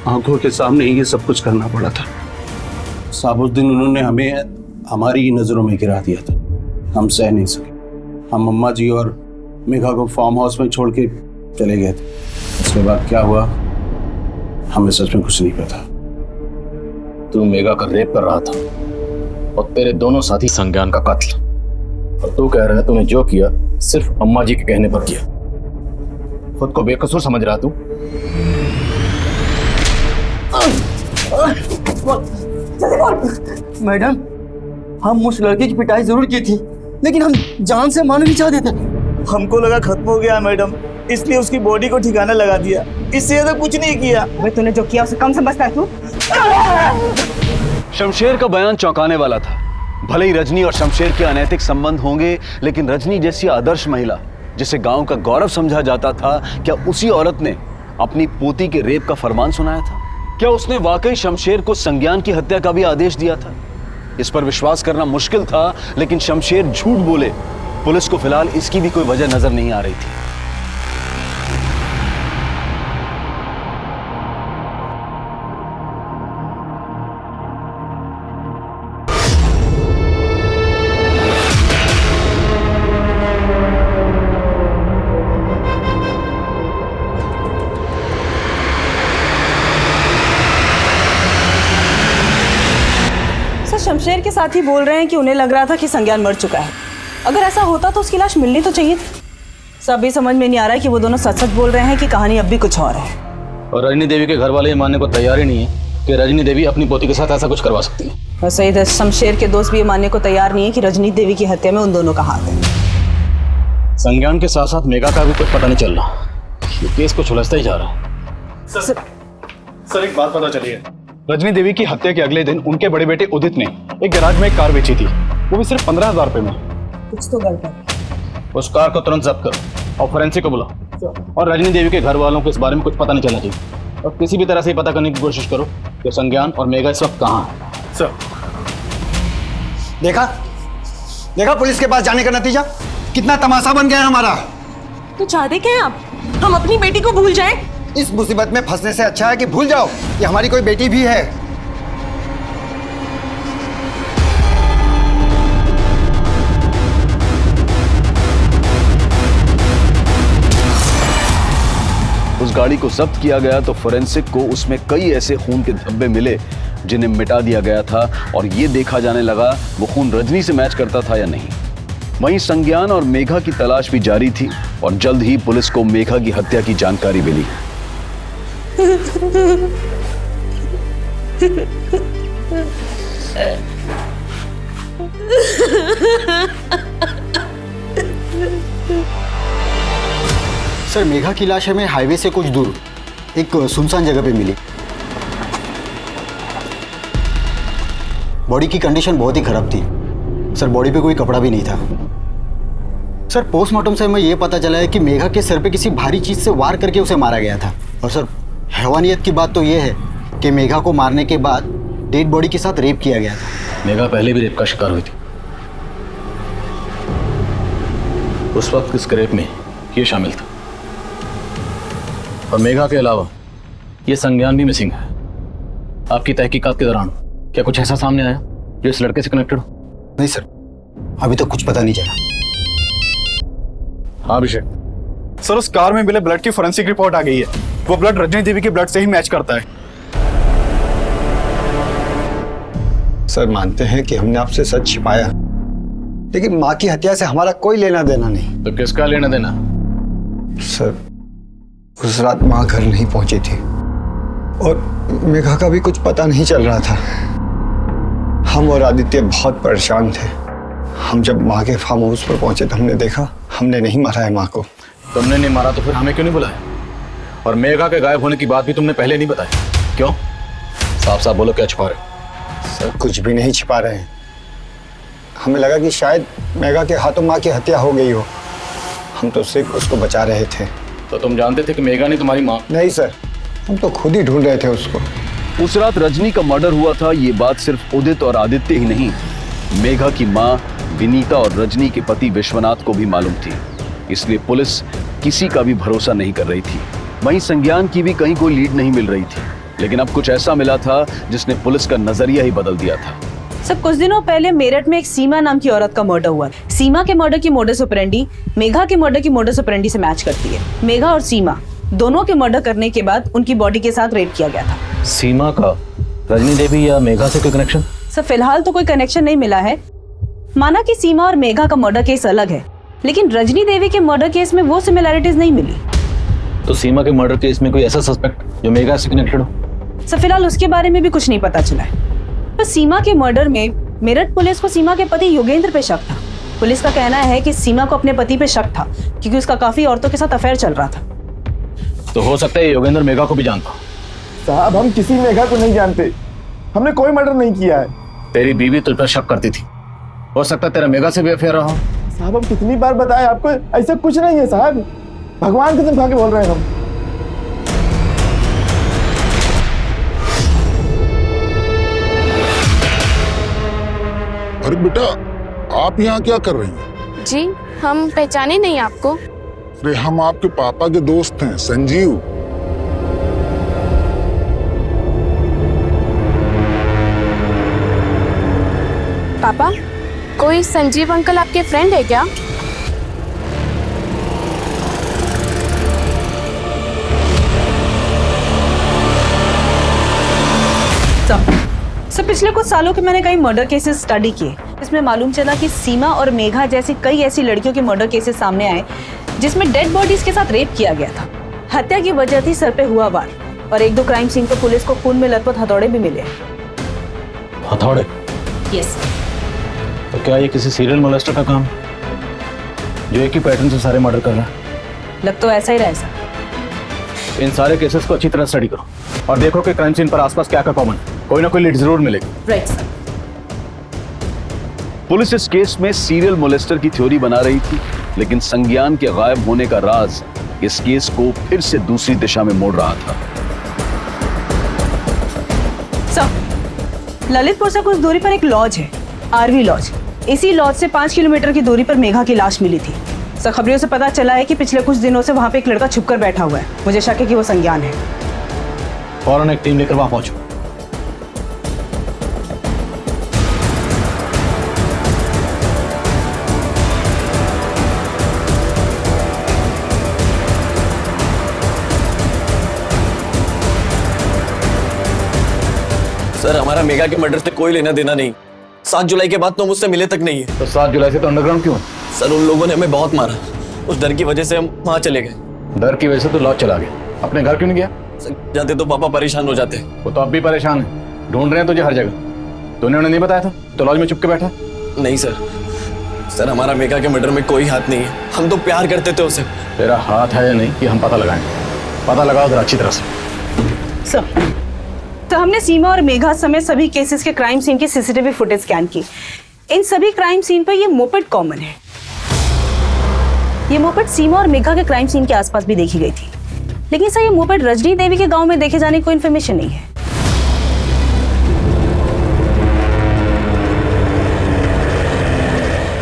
आंखों के सामने ही ये सब कुछ करना पड़ा था साहब। उस दिन उन्होंने हमें हमारी ही नजरों में गिरा दिया था। हम सह नहीं सके। हम अम्मा जी और मेघा को फार्म हाउस में छोड़ के चले गए थे। उसके बाद क्या हुआ हमें सच में कुछ नहीं पता। तू मेघा का रेप कर रहा था और तेरे दोनों साथी संज्ञान का कत्ल, और तू कह रहा है तूने जो किया सिर्फ अम्मा जी के कहने पर किया। खुद को बेकसूर समझ रहा तू? मैडम, हम उस लड़के की पिटाई जरूर की थी, लेकिन हम जान से मारना नहीं चाहते थे। हमको लगा खत्म हो गया मैडम, इसलिए उसकी बॉडी को ठिकाना लगा दिया। इससे ज्यादा कुछ नहीं किया। तूने जो किया उसे कम समझता है तू? शमशेर का बयान चौंकाने वाला था। भले ही रजनी और शमशेर के अनैतिक संबंध होंगे, लेकिन रजनी जैसी आदर्श महिला जिसे गांव का गौरव समझा जाता था, क्या उसी औरत ने अपनी पोती के रेप का फरमान सुनाया था? क्या उसने वाकई शमशेर को संज्ञान की हत्या का भी आदेश दिया था? इस पर विश्वास करना मुश्किल था, लेकिन शमशेर झूठ बोले पुलिस को फिलहाल इसकी भी कोई वजह नजर नहीं आ रही थी। शमशेर के साथ ही बोल रहे हैं कि उन्हें लग रहा था कि संज्ञान मर चुका है। अगर ऐसा होता तो उसकी लाश मिलनी तो चाहिए थी। सब ये समझ में नहीं आ रहा है कि वो दोनों सच सच बोल रहे हैं कि कहानी अब भी कुछ और है। और रजनी देवी के घर वाले ये मानने को तैयार ही नहीं है कि रजनी देवी अपनी पोती के साथ ऐसा कुछ करवा सकती है। वैसे इधर शमशेर के दोस्त भी ये मानने को तैयार नहीं है कि रजनी देवी की हत्या में उन दोनों का हाथ है। संज्ञान के साथ साथ मेघा का भी कुछ पता नहीं चल रहा। ये केस को सुलझता ही जा रहा है। सर एक बात पता चली है। रजनी देवी की हत्या के अगले दिन उनके बड़े बेटे उदित ने एक गैराज में एक कार बेची थी, वो भी सिर्फ 15,000 रुपए में। कुछ तो गलत है। उस कार को तुरंत जब्त करो और फोरेंसिक को बुलाओ, और रजनी देवी के घर वालों को इस बारे में कुछ पता नहीं चलना चाहिए, और किसी भी तरह से पता करने की कोशिश करो कि संज्ञान और मेघा इस वक्त कहाँ है। सर देखा पुलिस के पास जाने का नतीजा कितना तमाशा बन गया है हमारा। तो चाहते क्या हैं आप? हम अपनी बेटी को भूल जाएं? इस मुसीबत में फंसने से अच्छा है कि भूल जाओ कि हमारी कोई बेटी भी है। उस गाड़ी को जब्त किया गया तो फोरेंसिक को उसमें कई ऐसे खून के धब्बे मिले जिन्हें मिटा दिया गया था, और ये देखा जाने लगा वो खून रजनी से मैच करता था या नहीं। वहीं संज्ञान और मेघा की तलाश भी जारी थी, और जल्द ही पुलिस को मेघा की हत्या की जानकारी मिली। सर मेघा की लाश हमें हाईवे से कुछ दूर एक सुनसान जगह पे मिली। बॉडी की कंडीशन बहुत ही खराब थी सर, बॉडी पे कोई कपड़ा भी नहीं था। सर पोस्टमार्टम से हमें यह पता चला है कि मेघा के सर पे किसी भारी चीज से वार करके उसे मारा गया था। और सर हैवानियत की बात तो यह है कि मेघा को मारने के बाद डेड बॉडी के साथ रेप किया गया था। मेघा पहले भी रेप का शिकार हुई थी। उस वक्त इस रेप में ये शामिल था, और मेघा के अलावा ये संज्ञान भी मिसिंग है। आपकी तहकीकात के दौरान क्या कुछ ऐसा सामने आया जो इस लड़के से कनेक्टेड हो? नहीं सर, अभी तक कुछ पता नहीं चला। हाँ अभिषेक। सर उस कार में मिले ब्लड की फोरेंसिक रिपोर्ट आ गई है। वो ब्लड रजनी देवी के ब्लड से ही मैच करता है। सर मानते हैं कि हमने आपसे सच छिपाया, लेकिन माँ की हत्या से हमारा कोई लेना देना नहीं। तो किसका लेना देना? सर उस रात माँ घर नहीं पहुंची थी, और मेघा का भी कुछ पता नहीं चल रहा था। हम और आदित्य बहुत परेशान थे। हम जब माँ के फार्म हाउस पर पहुंचे तो हमने देखा हमने नहीं मारा है माँ को। तुमने नहीं मारा तो फिर हमें क्यों नहीं बुलाया? और मेघा के गायब होने की बात भी तुमने पहले नहीं बताया, क्यों? साफ साफ बोलो, क्या छिपा रहे हो? सर कुछ भी नहीं छिपा रहे हैं। हमें लगा कि शायद मेघा के हाथों माँ की हत्या हो गई हो, हम तो सिर्फ उसको बचा रहे थे। तो तुम जानते थे कि मेघा ने तुम्हारी माँ? नहीं सर, हम तो खुद ही ढूंढ रहे थे उसको। उस रात रजनी का मर्डर हुआ था, ये बात सिर्फ उदित और आदित्य ही नहीं, मेघा की माँ विनीता और रजनी के पति विश्वनाथ को भी मालूम थी, इसलिए पुलिस किसी का भी भरोसा नहीं कर रही थी। वहीं संज्ञान की भी कहीं कोई लीड नहीं मिल रही थी, लेकिन अब कुछ ऐसा मिला था जिसने पुलिस का नजरिया ही बदल दिया था। सब कुछ दिनों पहले मेरठ में एक सीमा नाम की औरत का मर्डर हुआ। सीमा के मर्डर की मोडस ऑपरेंडी मेघा के मर्डर की मोडस ऑपरेंडी से मैच करती है। मेघा और सीमा दोनों के मर्डर करने के बाद उनकी बॉडी के साथ रेप किया गया था। सीमा का रजनी देवी या मेघा से कोई कनेक्शन? सर फिलहाल तो कोई कनेक्शन नहीं मिला है। माना कि सीमा और मेघा का मर्डर केस अलग है, लेकिन रजनी देवी के मर्डर केस में वो सिमिलैरिटीज नहीं मिली। तो सीमा के मर्डर केस में कोई ऐसा सस्पेक्ट जो मेघा से कनेक्टेड हो? सर फिलहाल उसके बारे में भी कुछ नहीं पता चला है। पर सीमा के मर्डर में मेरठ पुलिस को सीमा के पति योगेंद्र पे शक था। पुलिस का कहना है कि सीमा को अपने पति पे शक था क्योंकि उसका काफी औरतों के साथ अफेयर चल रहा था। तो हो सकता है योगेंद्र मेघा को भी जानता। साहब हम किसी मेघा को नहीं जानते, हमने कोई मर्डर नहीं किया है। तेरी बीवी तुझ पर शक करती थी, हो सकता है तेरा मेघा से भी अफेयर रहा। साहब हम कितनी बार बताएं आपको, ऐसा कुछ नहीं है साहब, भगवान कसम खा के बोल रहे हैं हम। अरे बेटा आप यहाँ क्या कर रही हैं? जी हम पहचाने नहीं आपको। अरे हम आपके पापा के दोस्त हैं, संजीव। पापा कोई संजीव अंकल आपके फ्रेंड है क्या? सर पिछले कुछ सालों के मैंने कई मर्डर केसेस स्टडी किए। इसमें मालूम चला कि सीमा और मेघा जैसी कई ऐसी लड़कियों के मर्डर केसेस सामने आए जिसमें डेड बॉडीज के साथ रेप किया गया था। हत्या की वजह थी सर पे हुआ वार, और एक दो क्राइम सीन पर पुलिस को खून में लथपथ हथौड़े भी मिले। हथौड़े? यस। तो क्या ये किसी सीरियल मोलेस्टर का काम जो एक ही पैटर्न से सारे मर्डर कर रहा है? लग तो ऐसा ही रहा है सर। इन सारे केसेस को अच्छी तरह स्टडी करो और देखो कि क्राइम सीन पर आसपास क्या क्या कॉमन है। कोई ना कोई लीड जरूर मिलेगी। Right sir. पुलिस इस केस में सीरियल मोलेस्टर की थ्योरी बना रही थी, लेकिन संज्ञान के गायब होने का राज इस केस को फिर से दूसरी दिशा में मोड़ रहा था। सर ललितपुर से कुछ दूरी पर एक लॉज है, आरवी लॉज। इसी लॉज से 5 किलोमीटर की दूरी पर मेघा की लाश मिली थी। सर खबरों से पता चला है कि पिछले कुछ दिनों से वहां पे एक लड़का छुपकर बैठा हुआ है। मुझे शक है कि वो संज्ञान है। फौरन एक टीम लेकर वहां पहुंचो। सर हमारा मेघा के मर्डर से कोई लेना देना नहीं। 7 जुलाई के बाद तो मुझसे मिले तक नहीं है। तो 7 जुलाई से तो अंडरग्राउंड क्यों? सर उन लोगों ने हमें बहुत मारा, उस डर की वजह से हम वहां चले गए। डर की वजह से तो लॉज चला गया, अपने घर क्यों नहीं गया? जाते तो पापा परेशान हो जाते। वो तो अब भी परेशान है, ढूंढ रहे हैं तुझे हर जगह। तूने उन्हें नहीं बताया था तो लॉज में चुप के बैठा? नहीं सर, सर हमारा मेघा के मर्डर में कोई हाथ नहीं है। हम तो प्यार करते थे उसे। तेरा हाथ है या नहीं कि हम पता लगाएंगे। पता लगाओ जरा अच्छी तरह से। सर तो हमने सीमा और मेघा समेत सभी केसेस के क्राइम सीन की सीसीटीवी फुटेज स्कैन की। इन सभी क्राइम सीन पर ये मोपेड कॉमन है। ये मोपेड सीमा और मेघा के क्राइम सीन के आसपास भी देखी गई थी, लेकिन सर ये मोपेड रजनी देवी के गांव में देखे जाने की कोई इन्फॉर्मेशन नहीं है।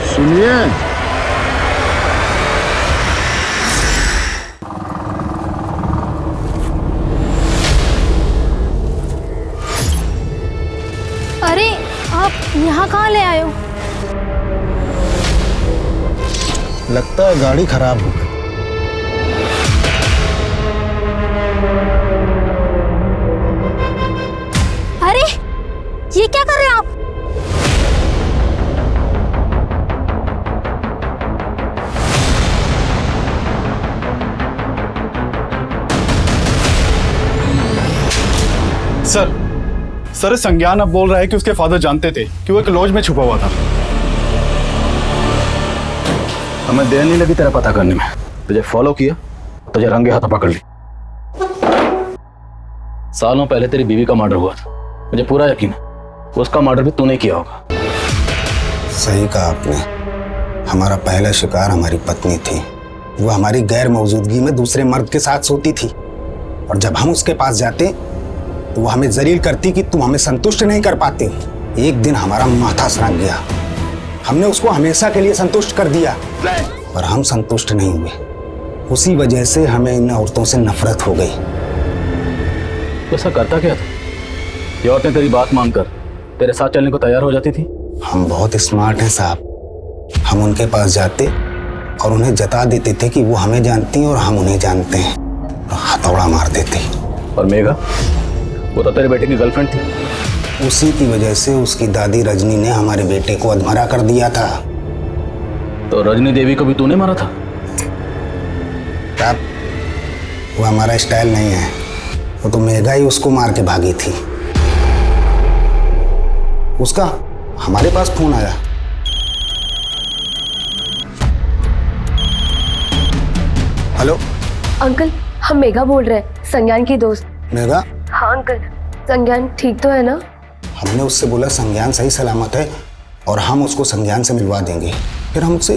सुनिए, अरे आप यहाँ कहाँ ले आए हो? लगता है गाड़ी खराब हो गई। अरे ये क्या कर रहे हैं आप? सर संज्ञान अब बोल रहा है कि उसके फादर जानते थे कि वो एक लॉज में छुपा हुआ था। हमें देर नहीं लगी तेरा पता करने में। तुझे फॉलो किया, तुझे रंगे हाथ पकड़ ली। सालों पहले तेरी बीवी का मर्डर हुआ था, मुझे पूरा यकीन है उसका मर्डर भी तूने किया होगा। सही कहा आपने। हमारा पहला शिकार हमारी पत्नी थी। वो हमारी गैर मौजूदगी में दूसरे मर्द के साथ सोती थी, और जब हम उसके पास जाते तो वो हमें जलील करती कि तुम हमें संतुष्ट नहीं कर पाते। एक दिन हमारा माथा सनक गया। हमने उसको हमेशा के लिए संतुष्ट कर दिया, पर हम संतुष्ट नहीं हुए। उसी वजह से हमें इन औरतों से नफरत हो गई। तो ऐसा करता क्या था? ये औरतें तेरी बात मानकर तेरे साथ चलने को तैयार हो जाती थी? हम बहुत स्मार्ट हैं साहब। हम उनके पास जाते और उन्हें जता देते थे कि वो हमें जानती हैं और हम उन्हें जानते हैं, और हथौड़ा मार देते। और मेघा, वो तो तेरे बेटे की गर्लफ्रेंड थी। उसी की वजह से उसकी दादी रजनी ने हमारे बेटे को अधमरा कर दिया था। तो रजनी देवी को भी तूने मारा था? तब वो हमारा स्टाइल नहीं है। वो तो मेघा ही उसको मार के भागी थी। उसका हमारे पास फोन आया। हेलो अंकल, हम मेघा बोल रहे हैं, संज्ञान की दोस्त। मेघा? हाँ अंकल, संज्ञान ठीक तो है ना? हमने उससे बोला संज्ञान सही सलामत है और हम उसको संज्ञान से मिलवा देंगे। फिर हम उससे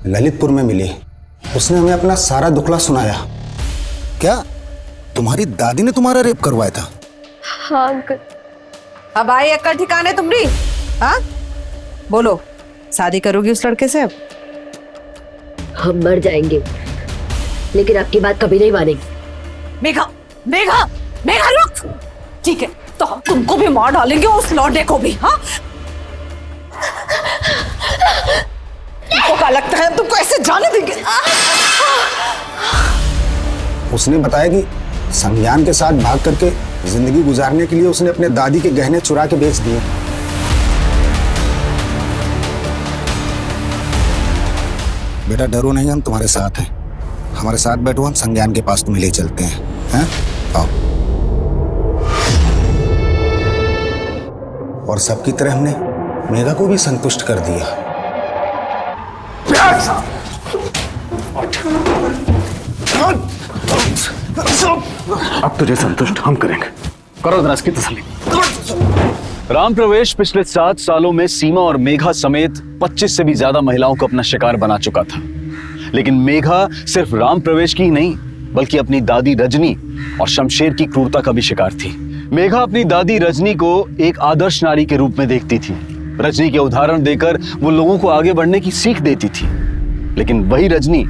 ललितपुर में मिले। उसने हमें अपना सारा दुखला सुनाया। क्या तुम्हारी दादी ने तुम्हारा रेप करवाया था? हाँ अंकल। अब आई अक्कल ठिकाने तुम्हारी? हाँ बोलो, शादी करोगी उस लड़के से? अब हम मर जाएंगे लेकिन आपकी बात कभी नहीं मानेंगे। मेघा, मेघा, मेघा रुक। ठीक है, तो हम तुमको भी मार डालेंगे, उस लौंडे को भी। हाँ, तुमको क्या लगता है तुमको ऐसे जाने देंगे? उसने बताया कि संज्ञान के साथ भाग करके जिंदगी गुजारने के लिए उसने अपने दादी के गहने चुरा के बेच दिए। बेटा डरो नहीं, हम तुम्हारे साथ हैं। हमारे साथ बैठो, हम संज्ञान के पास तुम्हें ले चलते हैं। हैं? आओ। और सबकी तरह हमने मेघा को भी संतुष्ट कर दिया। अब तुझे संतुष्ट हम करेंगे। करो जरा इसकी तसल्ली। राम प्रवेश पिछले 7 सालों में सीमा और मेघा समेत 25 से भी ज्यादा महिलाओं को अपना शिकार बना चुका था। लेकिन मेघा सिर्फ राम प्रवेश की ही नहीं, बल्कि अपनी दादी रजनी और शमशेर की क्रूरता का भी शिकार थी। मेघा अपनी दादी रजनी को एक आदर्श नारी के रूप में देखती थी। रजनी के उदाहरण देकर वो लोगों को आगे बढ़ने की सीख देती थी। लेकिन वही रजनी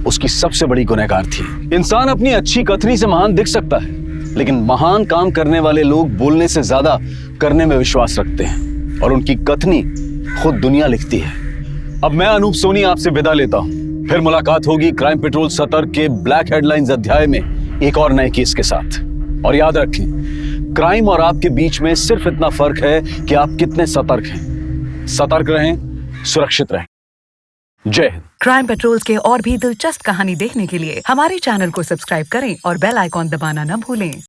उसकी सबसे बड़ी गुनहगार थी। इंसान अपनी अच्छी कथनी से महान दिख सकता है, लेकिन महान काम करने वाले लोग बोलने से ज्यादा करने में विश्वास रखते हैं, और उनकी कथनी खुद दुनिया लिखती है। अब मैं अनूप सोनी आपसे विदा लेता हूं। फिर मुलाकात होगी क्राइम पेट्रोल सतर्क के ब्लैक हेडलाइंस अध्याय में एक और नए केस के साथ। और याद रखें, क्राइम और आपके बीच में सिर्फ इतना फर्क है कि आप कितने सतर्क हैं। सतर्क रहें, सुरक्षित रहें। जय हिंद। क्राइम पेट्रोल के और भी दिलचस्प कहानी देखने के लिए हमारे चैनल को सब्सक्राइब करें और बेल आइकॉन दबाना न भूलें।